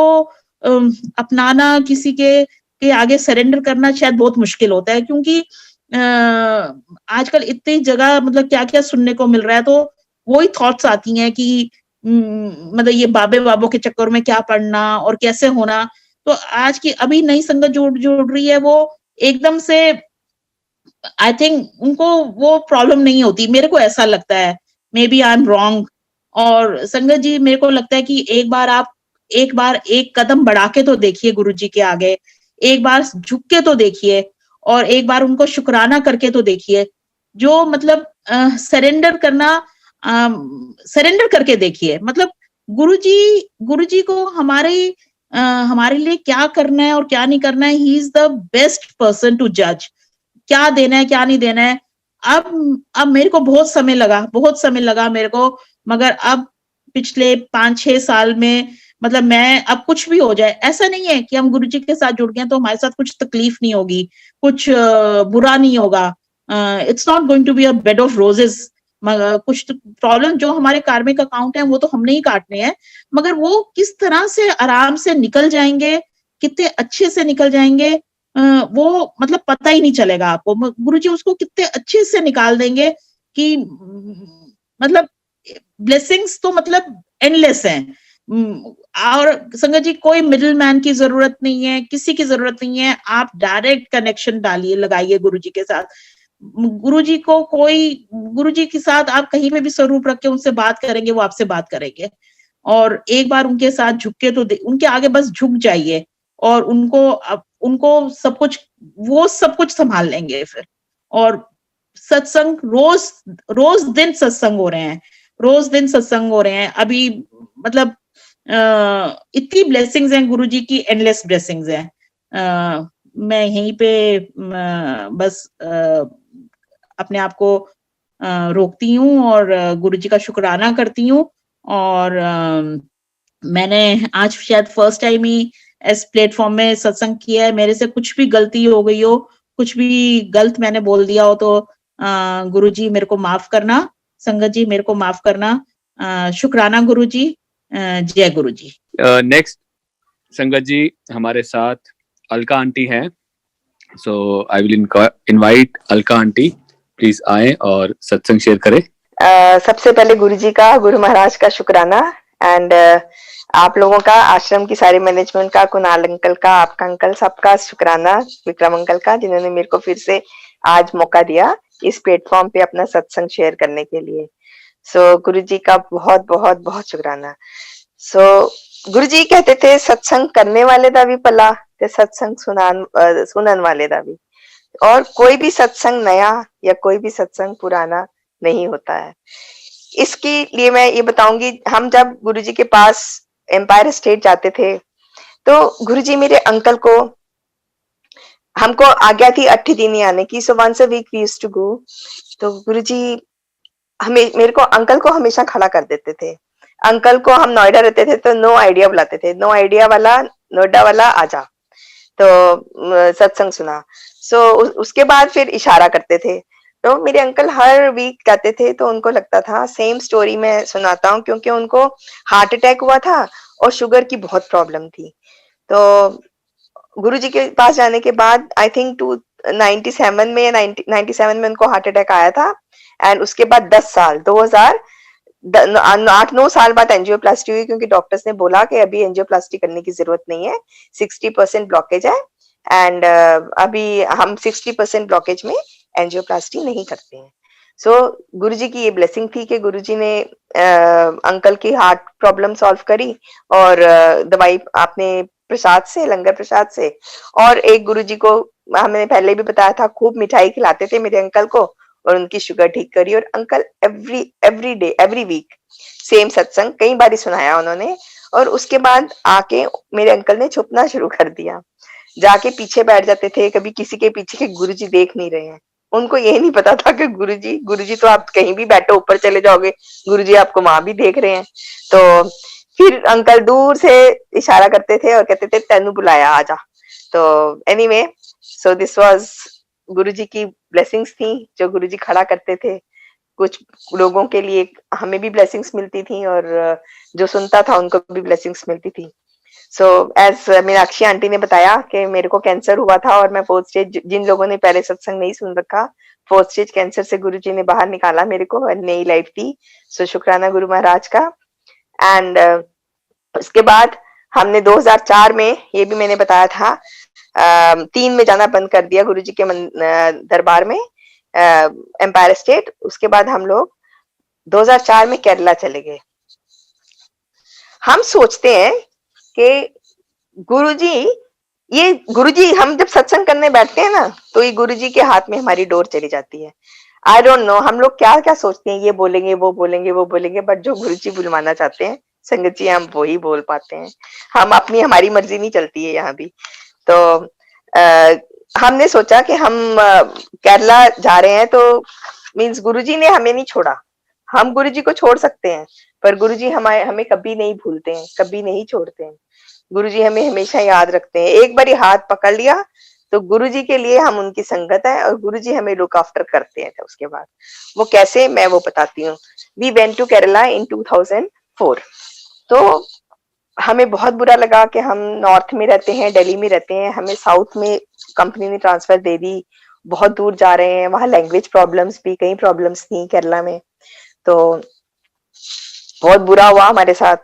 अपनाना, किसी के आगे सरेंडर करना शायद बहुत मुश्किल होता है, क्योंकि आजकल इतनी जगह मतलब क्या-क्या सुनने को मिल रहा है, तो वही थॉट्स आती हैं कि मतलब ये बाबे-बाबों के चक्कर में क्या पड़ना और कैसे होना। तो आज की अभी नई संगत जुड़ रही है, वो एकदम से आई थिंक उनको वो प्रॉब्लम नहीं होती, मेरे को ऐसा लगता है, maybe I am wrong. और संगत जी मेरे को लगता है कि एक बार एक कदम बढ़ा के तो देखिए गुरुजी के आगे, एक बार झुक के तो देखिए और एक बार उनको शुकराना करके तो देखिए। जो मतलब सरेंडर करके देखिए, मतलब गुरुजी को हमारे लिए क्या करना है और क्या नहीं करना है, he is the best person to जज। क्या देना है, क्या नहीं देना है। अब मेरे को बहुत समय लगा मेरे को मगर अब पिछले 5-6 साल में मतलब मैं अब कुछ भी हो जाए, ऐसा नहीं है कि हम गुरुजी के साथ जुड़ गए तो हमारे साथ कुछ तकलीफ नहीं होगी, कुछ बुरा नहीं होगा। It's not going to be a bed of roses. मगर कुछ प्रॉब्लम जो हमारे कार्मिक अकाउंट है वो तो हमने ही काटने हैं, मगर वो किस तरह से आराम से निकल जाएंगे, कितने अच्छे से निकल जाएंगे, वो मतलब पता ही नहीं चलेगा आपको। गुरुजी उसको कितने अच्छे से निकाल देंगे कि मतलब ब्लेसिंग्स तो मतलब एंडलेस हैं। और संगत जी कोई मिडिल मैन की जरूरत नहीं है, किसी की जरूरत नहीं है, आप डायरेक्ट कनेक्शन डालिए, लगाइए गुरुजी के साथ। गुरुजी को कोई, गुरुजी के साथ आप कहीं पे भी स्वरूप रख के उनसे बात करेंगे, वो आपसे बात करेंगे। और एक बार उनके साथ झुक के तो उनके आगे बस झुक जाइए और उनको सब कुछ, वो सब कुछ संभाल लेंगे फिर। और सत्संग रोज रोज दिन सत्संग हो रहे हैं, रोज दिन सत्संग हो रहे हैं अभी। मतलब इतनी ब्लेसिंग्स हैं गुरुजी की, एंडलेस ब्लेसिंग्स हैं। मैं यहीं पे बस अपने आप को रोकती हूँ और गुरुजी का शुक्राना करती हूँ। और मैंने आज शायद फर्स्ट टाइम ही इस प्लेटफॉर्म में सत्संग किया है। मेरे से कुछ भी गलती हो गई हो, कुछ भी गलत मैंने बोल दिया हो तो गुरुजी मेरे को माफ करना, संगत जी मेरे को माफ करना। शुक्राना गुरुजी, जय गुरुजी। नेक्स्ट संगत जी हमारे साथ अलका आंटी हैं, so I will invite Alka aunty, please आए और सत्संग शेयर करें। सबसे पहले गुरुजी का, गुरु महाराज का शुक्राना, एंड आप लोगों का, आश्रम की सारी मैनेजमेंट का, कुणाल अंकल का, आपका अंकल, सबका शुक्राना, विक्रम अंकल का, जिन्होंने मेरे को फिर से आज मौका दिया इस प्लेटफॉर्म पे अपना सत्संग शेयर करने के लिए। सो गुरुजी का बहुत बहुत बहुत शुक्राना। सो गुरुजी कहते थे सत्संग करने वाले दा भी भला ते सत्संग सुनन वाले दा भी। और कोई भी सत्संग नया या कोई भी सत्संग पुराना नहीं होता है। इसके लिए मैं ये बताऊंगी, हम जब गुरुजी के पास एम्पायर स्टेट जाते थे तो गुरुजी मेरे अंकल को, हमको आज्ञा थी 8 दिन ही आने की, so once a week we used to go. तो गुरुजी हमें, मेरे को, अंकल को हमेशा खड़ा कर देते थे। अंकल को, हम नोएडा रहते थे तो नो आइडिया बुलाते थे, नो आइडिया वाला, नोएडा वाला आजा, तो सत्संग सुना। सो उसके बाद फिर इशारा करते थे। तो मेरे अंकल हर वीक जाते थे तो उनको लगता था सेम स्टोरी मैं सुनाता हूँ, क्योंकि उनको हार्ट अटैक हुआ था और शुगर की बहुत प्रॉब्लम थी। तो गुरुजी के पास जाने के बाद आई थिंक 97 में या 97 में उनको हार्ट अटैक आया था। एंड उसके बाद 10 साल, 8-9 साल बाद एंजियोप्लास्टी हुई, क्योंकि डॉक्टर्स ने बोला कि अभी एंजियोप्लास्टी करने की जरूरत नहीं है, 60% ब्लॉकेज है। एंड अभी हम 60% ब्लॉकेज में एंजियोप्लास्टी नहीं करते हैं। सो गुरुजी की ये ब्लेसिंग थी कि गुरुजी ने अंकल की हार्ट प्रॉब्लम सॉल्व करी, और दवाई आपने प्रसाद से, लंगर प्रसाद से, और एक गुरुजी को हमने पहले भी बताया था, खूब मिठाई खिलाते थे मेरे अंकल को और उनकी शुगर ठीक करी। और uncle every day, every week same satsang कई बार सुनाया उन्होंने। और उसके बाद आके मेरे अंकल ने छुपना शुरू कर दिया, जाके पीछे बैठ जाते थे, कभी किसी के पीछे के गुरुजी देख नहीं रहे हैं। उनको ये नहीं पता था कि गुरुजी तो आप कहीं भी बैठो, ऊपर चले जाओगे, गुरुजी आपको वहां भी देख रहे हैं। तो फिर अंकल दूर से इशारा करते थे और कहते थे तेनू बुलाया आजा। तो एनीवे, सो दिस वाज गुरुजी की ब्लेसिंग्स थी, जो गुरुजी खड़ा करते थे। कुछ लोगों के लिए हमें भी ब्लेसिंग्स मिलती थी और जो सुनता था उनको भी ब्लेसिंग्स मिलती थी। सो एज मीनाक्षी आंटी ने बताया कि मेरे को कैंसर हुआ था और मैं 4th स्टेज, जिन लोगों ने पहले सत्संग नहीं सुन रखा, 4th स्टेज कैंसर से गुरुजी ने बाहर निकाला मेरे को, नई लाइफ दी। सो शुक्राना गुरु महाराज का। एंड उसके बाद हमने 2004 में, ये भी मैंने बताया था, 3 में जाना बंद कर दिया गुरुजी के दरबार में, एम्पायर स्टेट। उसके बाद हम लोग 2004 में केरला चले गए। हम सोचते हैं कि गुरुजी हम जब सत्संग करने बैठते हैं ना, तो ये गुरुजी के हाथ में हमारी डोर चली जाती है। आई डोंट नो हम लोग क्या क्या सोचते हैं, ये बोलेंगे वो बोलेंगे वो बोलेंगे, बट जो गुरुजी बुलवाना चाहते हैं संगत जी, हम वो ही बोल पाते हैं। हम हमारी मर्जी नहीं चलती है यहाँ भी। तो हमने सोचा कि हम केरला जा रहे हैं, तो मीन्स गुरुजी ने हमें नहीं छोड़ा, हम गुरुजी को छोड़ सकते हैं, पर गुरुजी हमें कभी नहीं भूलते हैं, कभी नहीं छोड़ते हैं। गुरुजी हमें हमेशा याद रखते हैं। एक बार हाथ पकड़ लिया तो गुरुजी के लिए हम उनकी संगत है और गुरुजी हमें लुक आफ्टर करते हैं। उसके बाद वो कैसे, मैं वो बताती हूँ। वी वेंट टू केरला इन 2004। तो हमें बहुत बुरा लगा कि हम नॉर्थ में रहते हैं, दिल्ली में रहते हैं, हमें साउथ में कंपनी ने ट्रांसफर दे दी, बहुत दूर जा रहे हैं, वहां लैंग्वेज प्रॉब्लम्स भी, कई प्रॉब्लम्स थी केरला में। तो बहुत बुरा हुआ हमारे साथ,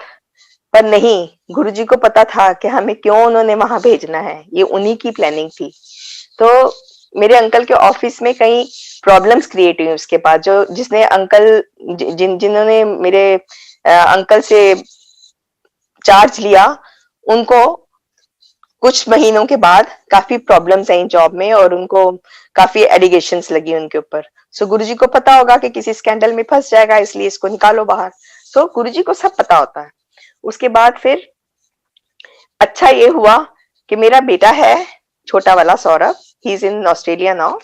पर नहीं, गुरुजी को पता था कि हमें क्यों उन्होंने वहां भेजना है, ये उन्हीं की प्लानिंग थी। तो मेरे अंकल के ऑफिस में कई प्रॉब्लम्स क्रिएट हुई उसके बाद, जो जिसने अंकल जिन्होंने मेरे अंकल से चार्ज लिया, उनको कुछ महीनों के बाद काफी प्रॉब्लम्स आई जॉब में और उनको काफी एलिगेशंस लगी उनके ऊपर। सो गुरुजी को पता होगा कि किसी स्कैंडल में फंस जाएगा, इसलिए इसको निकालो बाहर। तो गुरुजी को सब पता होता है। उसके बाद फिर अच्छा ये हुआ कि मेरा बेटा है छोटा वाला Saurabh, he is in Australia now.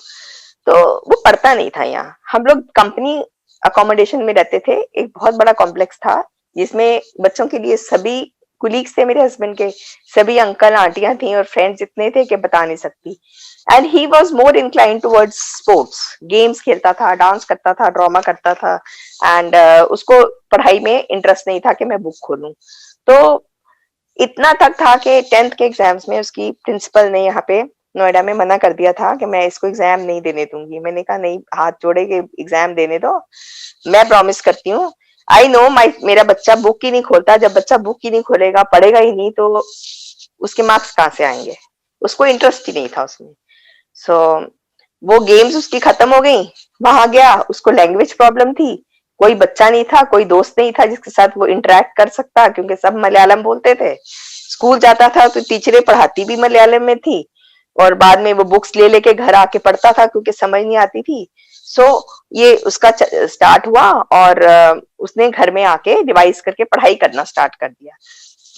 तो वो पढ़ता नहीं था यहाँ, हम लोग कंपनी अकोमोडेशन में रहते थे। एक बहुत बड़ा कॉम्प्लेक्स था जिसमें बच्चों के लिए सभी कुलीग्स थे मेरे हस्बैंड के, सभी अंकल आंटियां थी और फ्रेंड्स इतने थे कि बता नहीं सकती। And he was more incline towards sports, games खेलता था, डांस करता था, ड्रामा करता था। एंड उसको पढ़ाई में इंटरेस्ट नहीं था कि मैं बुक खोलूं। तो इतना तक था कि 10th के एग्जाम्स में उसकी प्रिंसिपल ने यहाँ पे नोएडा में मना कर दिया था कि मैं इसको एग्जाम नहीं देने दूंगी। मैंने कहा नहीं, हाथ जोड़े के एग्जाम देने दो, मैं प्रॉमिस करती हूँ। आई नो मेरा बच्चा बुक ही नहीं खोलता, जब बच्चा बुक ही नहीं खोलेगा, पढ़ेगा ही नहीं, तो उसके मार्क्स कहाँ से आएंगे। उसको इंटरेस्ट ही नहीं था उसमें। सो वो गेम्स उसकी खत्म हो गई। वहां गया, उसको लैंग्वेज प्रॉब्लम थी, कोई बच्चा नहीं था, कोई दोस्त नहीं था जिसके साथ वो इंटरेक्ट कर सकता, क्योंकि सब मलयालम बोलते थे। स्कूल जाता था तो टीचरें पढ़ाती भी मलयालम में थी और बाद में वो बुक्स ले लेके घर आके पढ़ता था क्योंकि समझ नहीं आती थी। सो ये उसका स्टार्ट हुआ और उसने घर में आके रिवाइज करके पढ़ाई करना स्टार्ट कर दिया।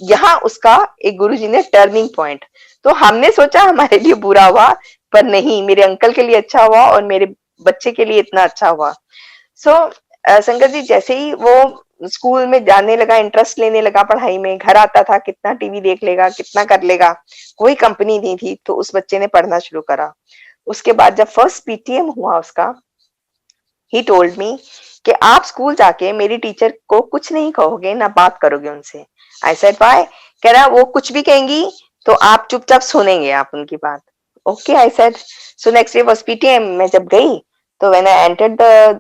यहाँ उसका एक गुरुजी ने टर्निंग पॉइंट, तो हमने सोचा हमारे लिए बुरा हुआ, पर नहीं, मेरे अंकल के लिए अच्छा हुआ और मेरे बच्चे के लिए इतना अच्छा हुआ। सो संगत जी, जैसे ही वो स्कूल में जाने लगा, इंटरेस्ट लेने लगा पढ़ाई में, घर आता था, कितना टीवी देख लेगा, कितना कर लेगा, कोई कंपनी नहीं थी, तो उस बच्चे ने पढ़ना शुरू करा। उसके बाद जब फर्स्ट पीटीएम हुआ उसका, ही टोल्ड मी कि आप स्कूल जाके मेरी टीचर को कुछ नहीं कहोगे, ना बात करोगे उनसे। I said why? कह रहा वो कुछ भी कहेंगी तो आप चुपचाप सुनेंगे आप उनकी बात। Okay, I said. So next day was PTM. मैं जब गई तो when I entered the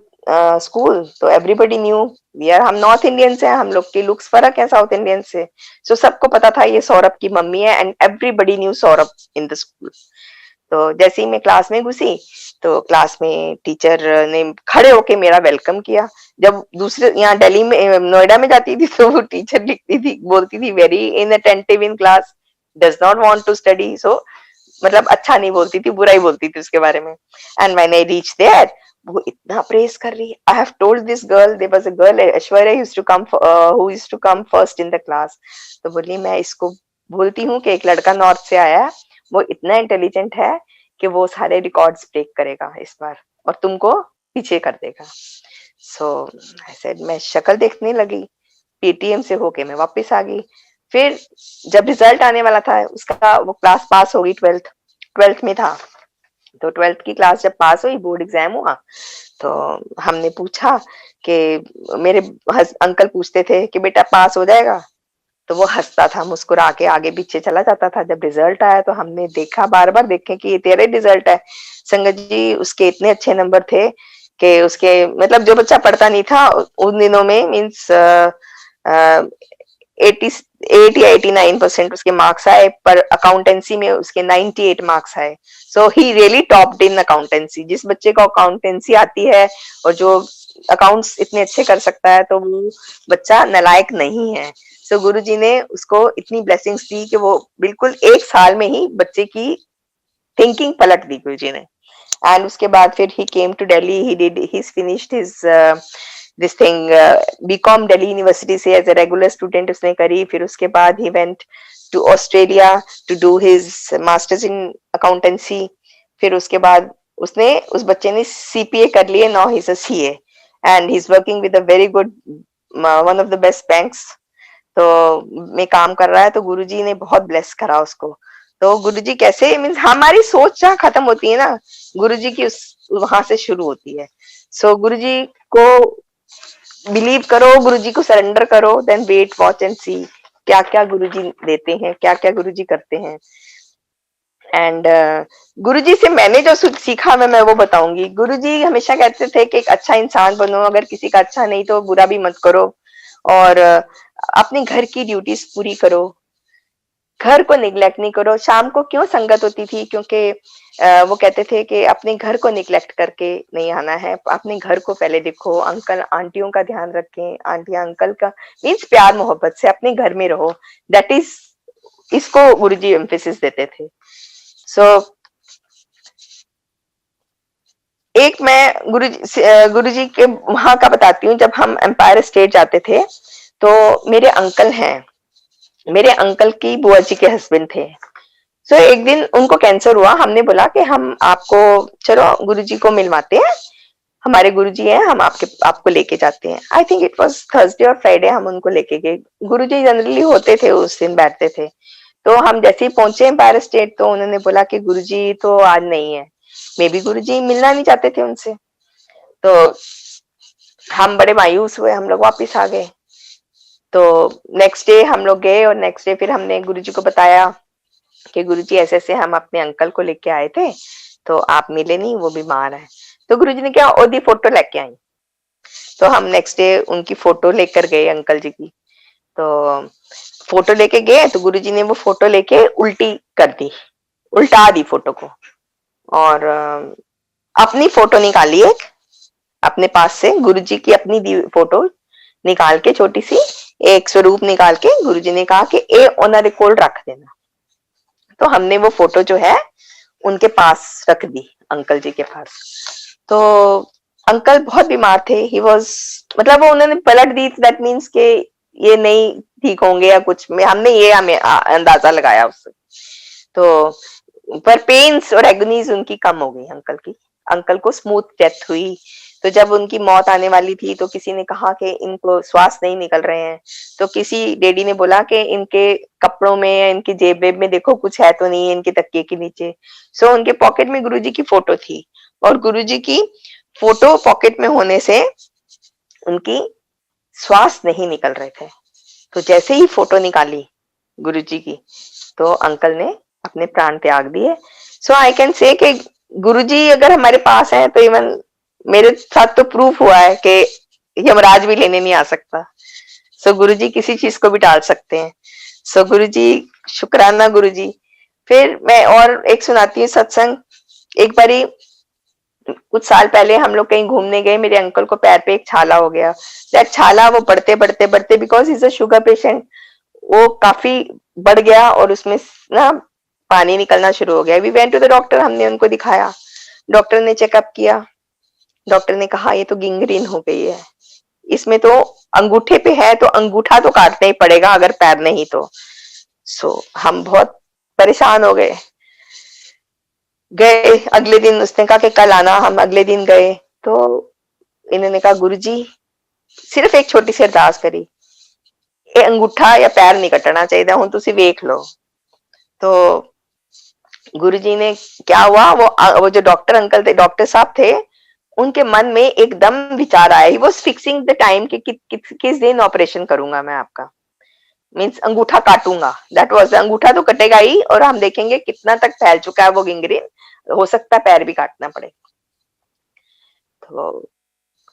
school, तो एवरीबडी न्यू वी आर, हम नॉर्थ इंडियंस हैं, हम लोग के लुक्स फर्क है साउथ इंडियन से। सो सबको पता था ये सौरभ की मम्मी है and everybody knew Saurabh in the school. तो जैसे ही मैं क्लास में घुसी तो क्लास में टीचर ने खड़े होके मेरा वेलकम किया। जब दूसरे यहाँ दिल्ली में, नोएडा में जाती थी तो वो टीचर लिखती थी, बोलती थी very inattentive in class, does not want to study. So मतलब अच्छा नहीं बोलती थी, बुरा ही बोलती थी उसके बारे में। And when I reach there, वो इतना प्रेज कर रही है। I have told this girl, there was a girl Aishwarya who used to come first in the class. तो बोली मैं इसको बोलती हूँ कि एक लड़का नॉर्थ से आया है, वो इतना इंटेलिजेंट है कि वो सारे रिकॉर्ड्स ब्रेक करेगा इस बार और तुमको पीछे कर देगा। सो आई सेड, मैं शक्ल देखने लगी, पीटीएम से होके मैं वापस आ गई। फिर जब रिजल्ट आने वाला था उसका, वो क्लास पास हो गई, 12th में था। तो 12th की क्लास जब पास हुई, बोर्ड एग्जाम हुआ, तो हमने पूछा कि मेरे अंकल पूछते थे कि बेटा पास हो जाएगा, तो वो हंसता था, मुस्कुरा के आगे पीछे चला जाता था। जब रिजल्ट आया तो हमने देखा, बार बार देखे कि ये तेरा रिजल्ट है। संगत जी, उसके इतने अच्छे नंबर थे कि उसके मतलब जो बच्चा पढ़ता नहीं था उन दिनों में, मीन्स 88 या 89% उसके मार्क्स आए, पर अकाउंटेंसी में उसके 98 मार्क्स आए। So he really topped in accountancy. जिस बच्चे को अकाउंटेंसी आती है और जो अकाउंट्स इतने अच्छे कर सकता है, तो वो बच्चा नालायक नहीं है। सो गुरुजी ने उसको इतनी ब्लेसिंग्स दी कि वो बिल्कुल एक साल में ही बच्चे की थिंकिंग पलट दी गुरुजी ने। एंड उसके बाद फिर he came to Delhi, he finished his this thing, BCom Delhi University से एज अ रेगुलर स्टूडेंट उसने करी। फिर उसके बाद he went to Australia to do his masters in accountancy. फिर उसके बाद उसने, उस बच्चे ने सीपीए कर लिए, now he is a CA. and he's working with a very good one of the best banks. तो में काम कर रहा है, तो गुरुजी ने बहुत ब्लेस करा उसको। तो गुरुजी कैसे मीन्स हमारी सोच जहाँ खत्म होती है ना, गुरुजी की उस वहां से शुरू होती है। सो गुरुजी को बिलीव करो, गुरुजी को सरेंडर करो, देन वेट वॉच एंड सी क्या क्या गुरुजी देते हैं, क्या क्या गुरुजी करते हैं। एंड गुरुजी से मैंने जो सीखा मैं वो बताऊंगी। गुरुजी हमेशा कहते थे कि एक अच्छा इंसान बनो, अगर किसी का अच्छा नहीं तो बुरा भी मत करो, और अपने घर की ड्यूटीज पूरी करो, घर को निग्लेक्ट नहीं करो। शाम को क्यों संगत होती थी, क्योंकि वो कहते थे कि अपने घर को निग्लेक्ट करके नहीं आना है, अपने घर को पहले देखो, अंकल आंटियों का ध्यान रखें, आंटी अंकल का मीन्स प्यार मोहब्बत से अपने घर में रहो। दैट इज, इसको गुरुजी एम्फेसिस देते थे। सो एक मैं गुरुजी के वहां का बताती हूँ। जब हम एम्पायर स्टेट जाते थे तो मेरे अंकल हैं, मेरे अंकल की बुआ जी के हस्बैंड थे। सो एक दिन उनको कैंसर हुआ, हमने बोला कि हम आपको चलो गुरुजी को मिलवाते हैं, हमारे गुरुजी हैं, हम आपको लेके जाते हैं। I think it was Thursday और फ्राइडे हम उनको लेके गए। गुरुजी जनरली होते थे उस दिन, बैठते थे। तो हम जैसे ही पहुंचे एम्पायर स्टेट तो उन्होंने बोला कि गुरुजी तो आज नहीं है। मे बी गुरुजी मिलना नहीं चाहते थे उनसे। तो हम बड़े मायूस हुए, हम लोग वापिस आ गए। तो नेक्स्ट डे हम लोग गए और नेक्स्ट डे फिर हमने गुरुजी को बताया कि गुरुजी ऐसे ऐसे हम अपने अंकल को लेके आए थे, तो आप मिले नहीं, वो बीमार है। तो गुरुजी ने क्या ओदी फोटो लेके आई। तो हम नेक्स्ट डे उनकी फोटो लेकर गए अंकल जी की। तो फोटो लेके गए तो गुरुजी ने वो फोटो लेके उल्टी कर दी, उल्टा दी फोटो को, और अपनी फोटो निकाली एक अपने पास से, गुरुजी की अपनी दी फोटो निकाल के छोटी सी एक स्वरूप निकाल के गुरुजी ने कहा कि ए ऑन रिकॉर्ड रख देना। तो हमने वो फोटो जो है उनके पास रख दी, अंकल जी के पास। तो अंकल बहुत बीमार थे, ही वाज मतलब वो उन्होंने पलट दी, दैट मींस के ये नहीं ठीक होंगे या कुछ में, हमने ये हमें अंदाजा लगाया उससे। तो पर पेन्स और एगनीज उनकी कम हो गई अंकल की, अंकल को स्मूथ डेथ हुई। तो जब उनकी मौत आने वाली थी तो किसी ने कहा कि इनको श्वास नहीं निकल रहे हैं, तो किसी डैडी ने बोला कि इनके कपड़ों में या इनकी जेब वेब में देखो कुछ है तो नहीं, इनके तकिए के नीचे। सो उनके पॉकेट में गुरुजी की फोटो थी, और गुरुजी की फोटो पॉकेट में होने से उनकी श्वास नहीं निकल रहे थे। तो जैसे ही फोटो निकाली गुरुजी की तो अंकल ने अपने प्राण त्याग दिए। सो आई कैन से कि गुरुजी अगर हमारे पास है तो इवन मेरे साथ तो प्रूफ हुआ है कि यमराज भी लेने नहीं आ सकता। सो गुरुजी किसी चीज को भी टाल सकते हैं। सो गुरुजी, शुक्राना गुरुजी। फिर मैं और एक सुनाती हूँ सत्संग। एक बारी कुछ साल पहले हम लोग कहीं घूमने गए, मेरे अंकल को पैर पे एक छाला हो गया। दैट छाला वो बढ़ते बढ़ते बढ़ते, because is a sugar patient, वो काफी बढ़ गया और उसमें ना पानी निकलना शुरू हो गया। We went to the doctor, हमने उनको दिखाया, डॉक्टर ने चेकअप किया, डॉक्टर ने कहा ये तो गिंग्रीन हो गई है, इसमें तो अंगूठे पे है तो अंगूठा तो काटना ही पड़ेगा अगर पैर नहीं तो। सो हम बहुत परेशान हो गए। गए अगले दिन, उसने कहा कि कल आना, हम अगले दिन गए तो इन्होंने कहा गुरुजी सिर्फ एक छोटी सी अरदास करी, ये अंगूठा या पैर नहीं कटना चाहिए, हूं तुसी वेख लो। तो गुरुजी ने क्या हुआ, वो जो डॉक्टर अंकल थे, डॉक्टर साहब थे, उनके मन में एकदम विचार आया, he was fixing the time कि किस दिन ऑपरेशन करूंगा मैं आपका, मीन्स अंगूठा काटूंगा। दैट वाज, अंगूठा तो कटेगा ही और हम देखेंगे कितना तक फैल चुका है वो गिंग्रीन, हो सकता है पैर भी काटना पड़े। तो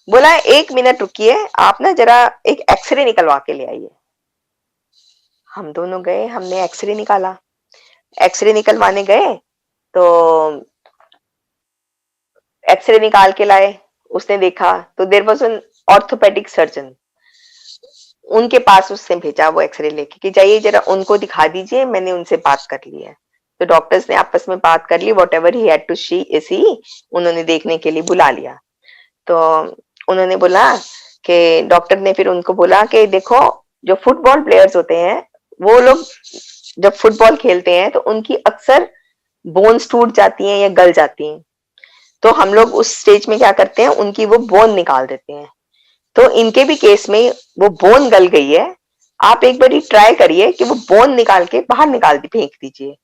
बोला 1 मिनट रुकिए, आप ना जरा एक एक्सरे निकलवा के ले आइए। हम दोनों गए, हमने एक्सरे निकाला। एक्सरे निकलवाने गए तो एक्सरे निकाल के लाए, उसने देखा तो there was an orthopaedic surgeon, उनके पास उसने भेजा वो एक्सरे लेके कि जाइए जरा उनको दिखा दीजिए, मैंने उनसे बात कर ली है। तो डॉक्टर्स ने आपस में बात कर ली, whatever he had to see, उन्होंने देखने के लिए बुला लिया। तो उन्होंने बोला कि डॉक्टर ने फिर उनको बोला कि देखो जो फुटबॉल प्लेयर्स होते हैं वो लोग जब फुटबॉल खेलते हैं तो उनकी अक्सर बोन्स टूट जाती हैं या गल जाती हैं, तो हम लोग उस स्टेज में क्या करते हैं, उनकी वो बोन निकाल देते हैं। तो इनके भी केस में वो बोन गल गई है, आप एक बारी ट्राई करिए कि वो बोन निकाल के बाहर फेंक दीजिए,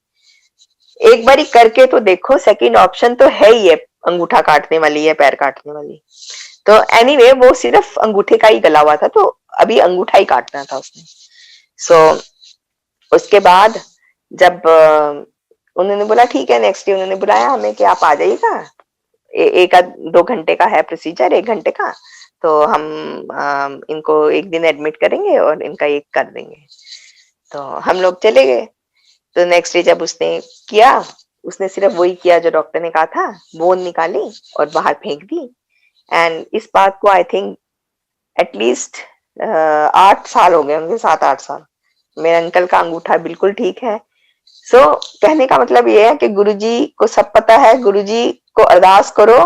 एक बारी करके तो देखो। सेकंड ऑप्शन तो है ही है, अंगूठा काटने वाली या पैर काटने वाली। तो एनीवे वो सिर्फ अंगूठे का ही गला हुआ था, तो अभी अंगूठा ही काटना था उसने। उसके बाद जब उन्होंने बोला ठीक है, नेक्स्ट डे उन्होंने बुलाया हमें कि आप आ जाइएगा, एक 2 घंटे का है प्रोसीजर, 1 घंटे का, तो हम इनको एक दिन एडमिट करेंगे और इनका एक कर देंगे। तो हम लोग चले गए। तो नेक्स्ट डे जब उसने किया, उसने सिर्फ वही किया जो डॉक्टर ने कहा था, बोन निकाली और बाहर फेंक दी। एंड इस बात को आई थिंक एटलीस्ट 8 साल हो गए होंगे, 7-8 साल। मेरे अंकल का अंगूठा बिल्कुल ठीक है। कहने का मतलब ये है कि गुरुजी को सब पता है, गुरुजी को अरदास करो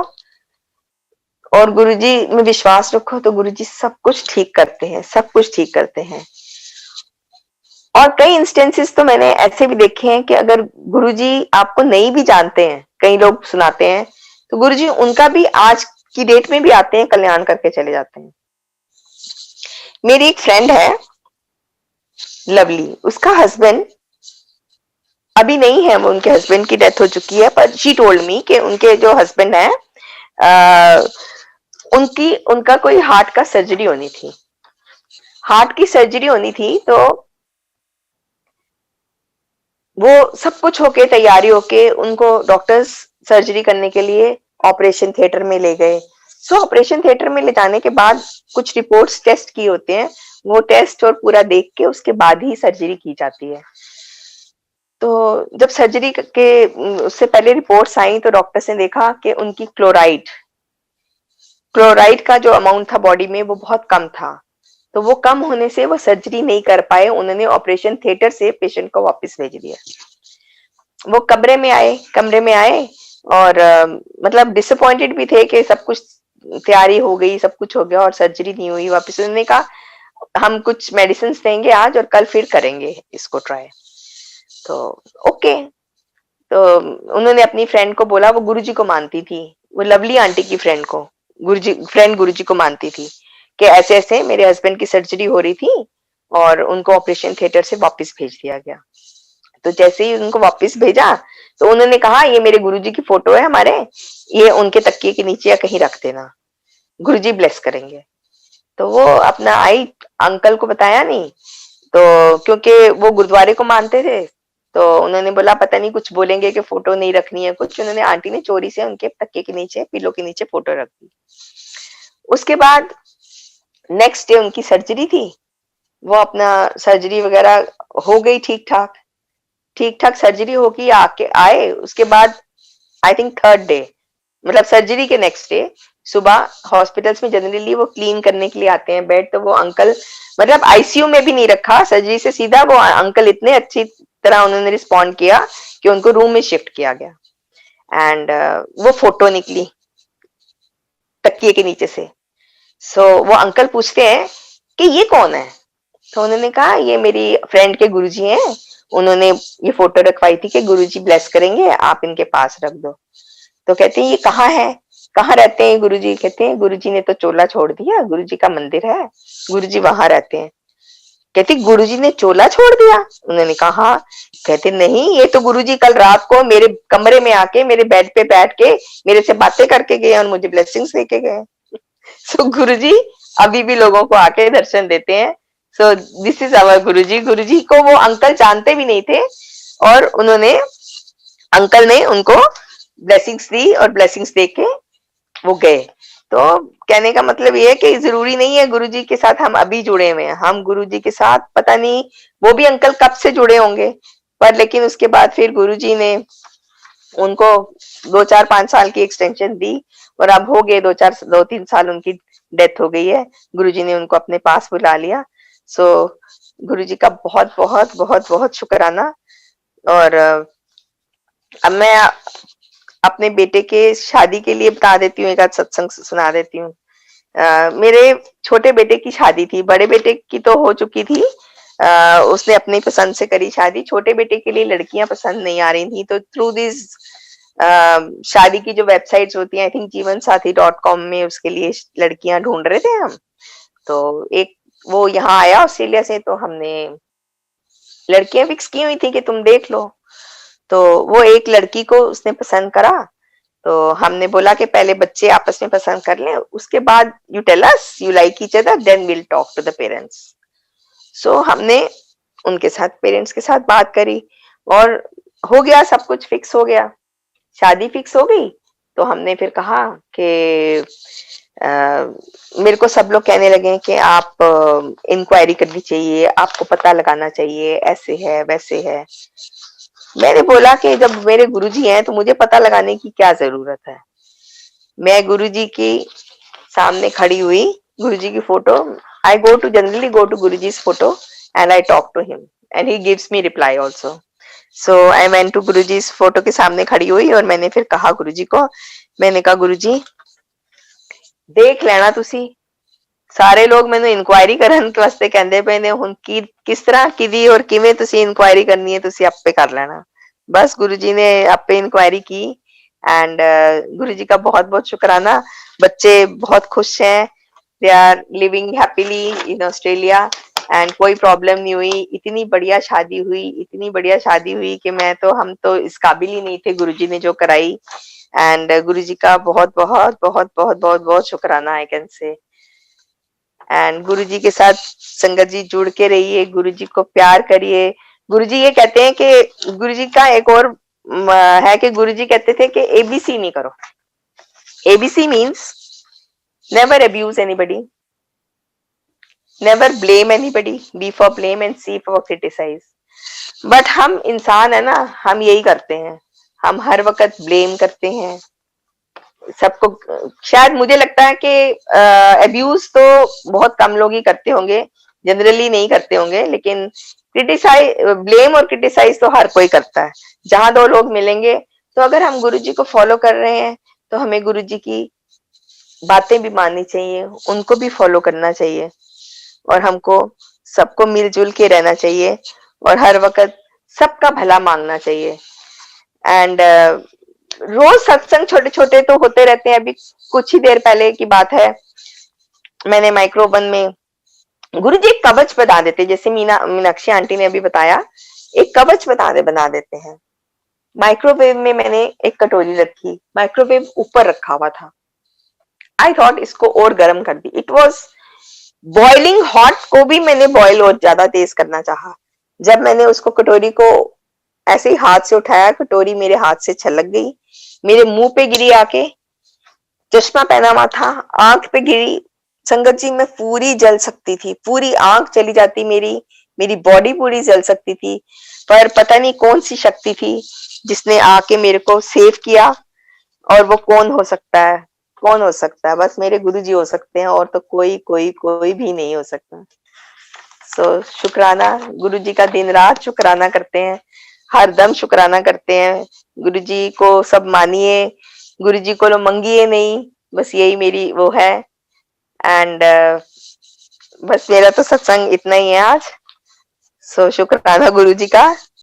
और गुरुजी में विश्वास रखो, तो गुरुजी सब कुछ ठीक करते हैं, सब कुछ ठीक करते हैं। और कई इंस्टेंसेस तो मैंने ऐसे भी देखे हैं कि अगर गुरुजी आपको नहीं भी जानते हैं, कई लोग सुनाते हैं, तो गुरुजी उनका भी आज की डेट में भी आते हैं, कल्याण करके चले जाते हैं। मेरी एक फ्रेंड है लवली, उसका हस्बैंड अभी नहीं है, वो उनके हस्बैंड की डेथ हो चुकी है, पर शी टोल्ड मी कि उनके जो हस्बैंड है उनका कोई हार्ट का सर्जरी होनी थी, हार्ट की सर्जरी होनी थी। तो वो सब कुछ होके, तैयारी होके, उनको डॉक्टर्स सर्जरी करने के लिए ऑपरेशन थिएटर में ले गए। ऑपरेशन थिएटर में ले जाने के बाद कुछ रिपोर्ट्स टेस्ट किए होते हैं, वो टेस्ट और पूरा देख के उसके बाद ही सर्जरी की जाती है। तो जब सर्जरी के उससे पहले रिपोर्ट्स आई, तो डॉक्टर्स ने देखा कि उनकी क्लोराइड का जो अमाउंट था बॉडी में वो बहुत कम था। तो वो कम होने से वो सर्जरी नहीं कर पाए, उन्होंने ऑपरेशन थिएटर से पेशेंट को वापस भेज दिया। वो कमरे में आए और मतलब डिसअपॉइंटेड भी थे कि सब कुछ तैयारी हो गई, सब कुछ हो गया और सर्जरी नहीं हुई। वापस उन्होंने कहा हम कुछ मेडिसिन देंगे आज और कल फिर करेंगे इसको ट्राई। तो ओके, तो उन्होंने अपनी फ्रेंड को बोला, वो गुरुजी को मानती थी, वो लवली आंटी की फ्रेंड गुरुजी को मानती थी कि ऐसे ऐसे मेरे हस्बैंड की सर्जरी हो रही थी और उनको ऑपरेशन थिएटर से वापस भेज दिया गया। तो जैसे ही उनको वापस भेजा, तो उन्होंने कहा ये मेरे गुरुजी की फोटो है हमारे, ये उनके तकिए के नीचे या कहीं रख देना, गुरुजी ब्लेस करेंगे। तो वो अपना आई, अंकल को बताया नहीं, तो क्योंकि वो गुरुद्वारे को मानते थे, तो उन्होंने बोला पता नहीं कुछ बोलेंगे कि फोटो नहीं रखनी है कुछ। उन्होंने, आंटी ने चोरी से उनके तकिए के नीचे, पिलो के नीचे फोटो रख दी। उसके बाद नेक्स्ट डे उनकी सर्जरी थी, वो अपना सर्जरी वगैरह हो गई ठीक ठाक सर्जरी होगी, आके आए। उसके बाद आई थिंक 3rd डे, मतलब सर्जरी के नेक्स्ट डे सुबह, हॉस्पिटल्स में जनरली वो क्लीन करने के लिए आते हैं बेड, तो वो अंकल मतलब आईसीयू में भी नहीं रखा, सर्जरी से सीधा वो अंकल इतने अच्छी तरह उन्होंने रिस्पॉन्ड किया कि उनको रूम में शिफ्ट किया गया। एंड वो फोटो निकली तकिए के नीचे से। वो अंकल पूछते हैं कि ये कौन है? तो उन्होंने कहा ये मेरी फ्रेंड के गुरुजी हैं, उन्होंने ये फोटो रखवाई थी कि गुरुजी ब्लेस करेंगे, आप इनके पास रख दो। तो कहते हैं ये कहाँ है, कहाँ रहते हैं गुरुजी? कहते हैं गुरुजी ने तो चोला छोड़ दिया, गुरुजी का मंदिर है, गुरुजी वहां रहते हैं। कहती गुरुजी ने चोला छोड़ दिया? उन्होंने कहा हाँ। कहते नहीं, ये तो गुरुजी कल रात को मेरे कमरे में आके मेरे बेड पे बैठ के मेरे से बातें करके गए और मुझे ब्लेसिंग्स देके गए। गुरुजी अभी भी लोगों को आके दर्शन देते हैं। दिस इज आवर गुरुजी। गुरुजी को वो अंकल जानते भी नहीं थे और अंकल ने उनको ब्लेसिंग्स दी और ब्लेसिंग्स देके वो गए। तो कहने का मतलब ये है कि जरूरी नहीं है गुरुजी के साथ हम अभी जुड़े हुए हैं, हम गुरुजी के साथ पता नहीं वो भी अंकल कब से जुड़े होंगे, पर लेकिन उसके बाद फिर गुरुजी ने उनको 2-4-5 साल की एक्सटेंशन दी और अब हो गए 2-3 साल उनकी डेथ हो गई है। गुरुजी ने उनको अपने पास बुला लिया। गुरुजी का बहुत बहुत बहुत बहुत शुक्राना। और अब मैं अपने बेटे के शादी के लिए बता देती हूँ, एक आध सत्संग सुना देती हूँ। मेरे छोटे बेटे की शादी थी, बड़े बेटे की तो हो चुकी थी, उसने अपनी पसंद से करी शादी। छोटे बेटे के लिए लड़कियां पसंद नहीं आ रही थी, तो थ्रू दिस शादी की जो वेबसाइट्स होती हैं, आई थिंक जीवनसाथी.com में उसके लिए लड़कियां ढूंढ रहे थे हम। तो एक वो यहाँ आया ऑस्ट्रेलिया से, तो हमने लड़कियां फिक्स की हुई थी कि तुम देख लो। तो वो एक लड़की को उसने पसंद करा, तो हमने बोला कि पहले बच्चे आपस में पसंद कर लें, उसके बाद you tell us you like each other, then will talk to the parents. So हमने उनके साथ पेरेंट्स के साथ बात करी और हो गया, सब कुछ फिक्स हो गया, शादी फिक्स हो गई। तो हमने फिर कहा कि मेरे को सब लोग कहने लगे कि आप इंक्वायरी करनी चाहिए, आपको पता लगाना चाहिए, ऐसे है वैसे है। मैंने बोला कि जब मेरे गुरुजी हैं तो मुझे पता लगाने की क्या जरूरत है। मैं गुरुजी की सामने खड़ी हुई, गुरुजी की photo, I go to generally go to Guruji's photo and I talk to him and he gives me reply also. So I went to Guruji's photo के सामने खड़ी हुई और मैंने फिर कहा गुरुजी को, मैंने कहा गुरुजी देख लेना तुसी, ਸਾਰੇ ਲੋਕ ਮੈਨੂੰ ਇਨਕੁਆਇਰੀ ਕਰਨ ਵਾਸਤੇ ਕਹਿੰਦੇ ਪਏ ਨੇ, ਹੁਣ ਕੀ ਕਿਸ ਤਰ੍ਹਾਂ ਕਿਦੀ ਔਰ ਕਿਵੇਂ ਤੁਸੀਂ ਇਨਕੁਆਇਰੀ ਕਰਨੀ ਹੈ ਤੁਸੀਂ ਆਪੇ ਕਰ ਲੈਣਾ। बस गुरुजी ने आपे इंक्वायरी की एंड गुरुजी का बहुत बहुत शुक्राना। बच्चे बहुत खुश हैं, they are living happily in Australia and कोई प्रॉब्लम नहीं हुई। इतनी बढ़िया शादी हुई, इतनी बढ़िया शादी हुई कि मैं तो हम तो इस काबिल ही नहीं थे, गुरुजी ने जो कराई। एंड गुरुजी का बहुत बहुत बहुत बहुत बहुत बहुत शुक्राना आई कैन से। एंड गुरुजी के साथ संगत जी जुड़ के रहिए, गुरुजी को प्यार करिए। गुरुजी ये कहते हैं कि गुरुजी का एक और है कि गुरुजी कहते थे कि एबीसी नहीं करो। ABC means never abuse anybody, never blame anybody, B for blame and C for criticise. But हम इंसान है ना, हम यही करते हैं, हम हर वक्त ब्लेम करते हैं सबको। शायद मुझे लगता है कि अब्यूज तो बहुत कम लोग ही करते होंगे, जनरली नहीं करते होंगे, लेकिन क्रिटिसाइज, ब्लेम और क्रिटिसाइज तो हर कोई करता है। जहां दो लोग मिलेंगे, तो अगर हम गुरुजी को फॉलो कर रहे हैं तो हमें गुरुजी की बातें भी माननी चाहिए, उनको भी फॉलो करना चाहिए और हमको सबको मिलजुल के रहना चाहिए और हर वक्त सबका भला मांगना चाहिए। एंड रोज सत्संग छोटे छोटे तो होते रहते हैं। अभी कुछ ही देर पहले की बात है, मैंने माइक्रोवन में गुरुजी एक कवच बना देते, जैसे मीनाक्षी आंटी ने अभी बताया, एक कवच बना देते हैं। माइक्रोवेव में मैंने एक कटोरी रखी, माइक्रोवेव ऊपर रखा हुआ था। आई थॉट इसको और गर्म कर दी, इट वॉज बॉइलिंग हॉट, को भी मैंने बॉयल और ज्यादा तेज करना चाहा। जब मैंने उसको कटोरी को ऐसे ही हाथ से उठाया, कटोरी मेरे हाथ से छलक गई, मेरे मुंह पे गिरी आके। चश्मा पहना हुआ था, आंख पे गिरी। संगत जी मैं पूरी जल सकती थी, पूरी आंख चली जाती मेरी, मेरी बॉडी पूरी जल सकती थी, पर पता नहीं कौन सी शक्ति थी जिसने आके मेरे को सेव किया। और वो कौन हो सकता है, कौन हो सकता है? बस मेरे गुरुजी हो सकते हैं, और तो कोई कोई कोई भी नहीं हो सकता। सो शुक्राना, गुरुजी का दिन रात शुक्राना करते हैं, हर दम शुक्राना करते हैं। गुरुजी को सब मानिए, गुरुजी को मंगिए नहीं, बस यही मेरी वो है। एंड बस मेरा तो सत्संग इतना ही है आज। सो शुक्राना गुरुजी का।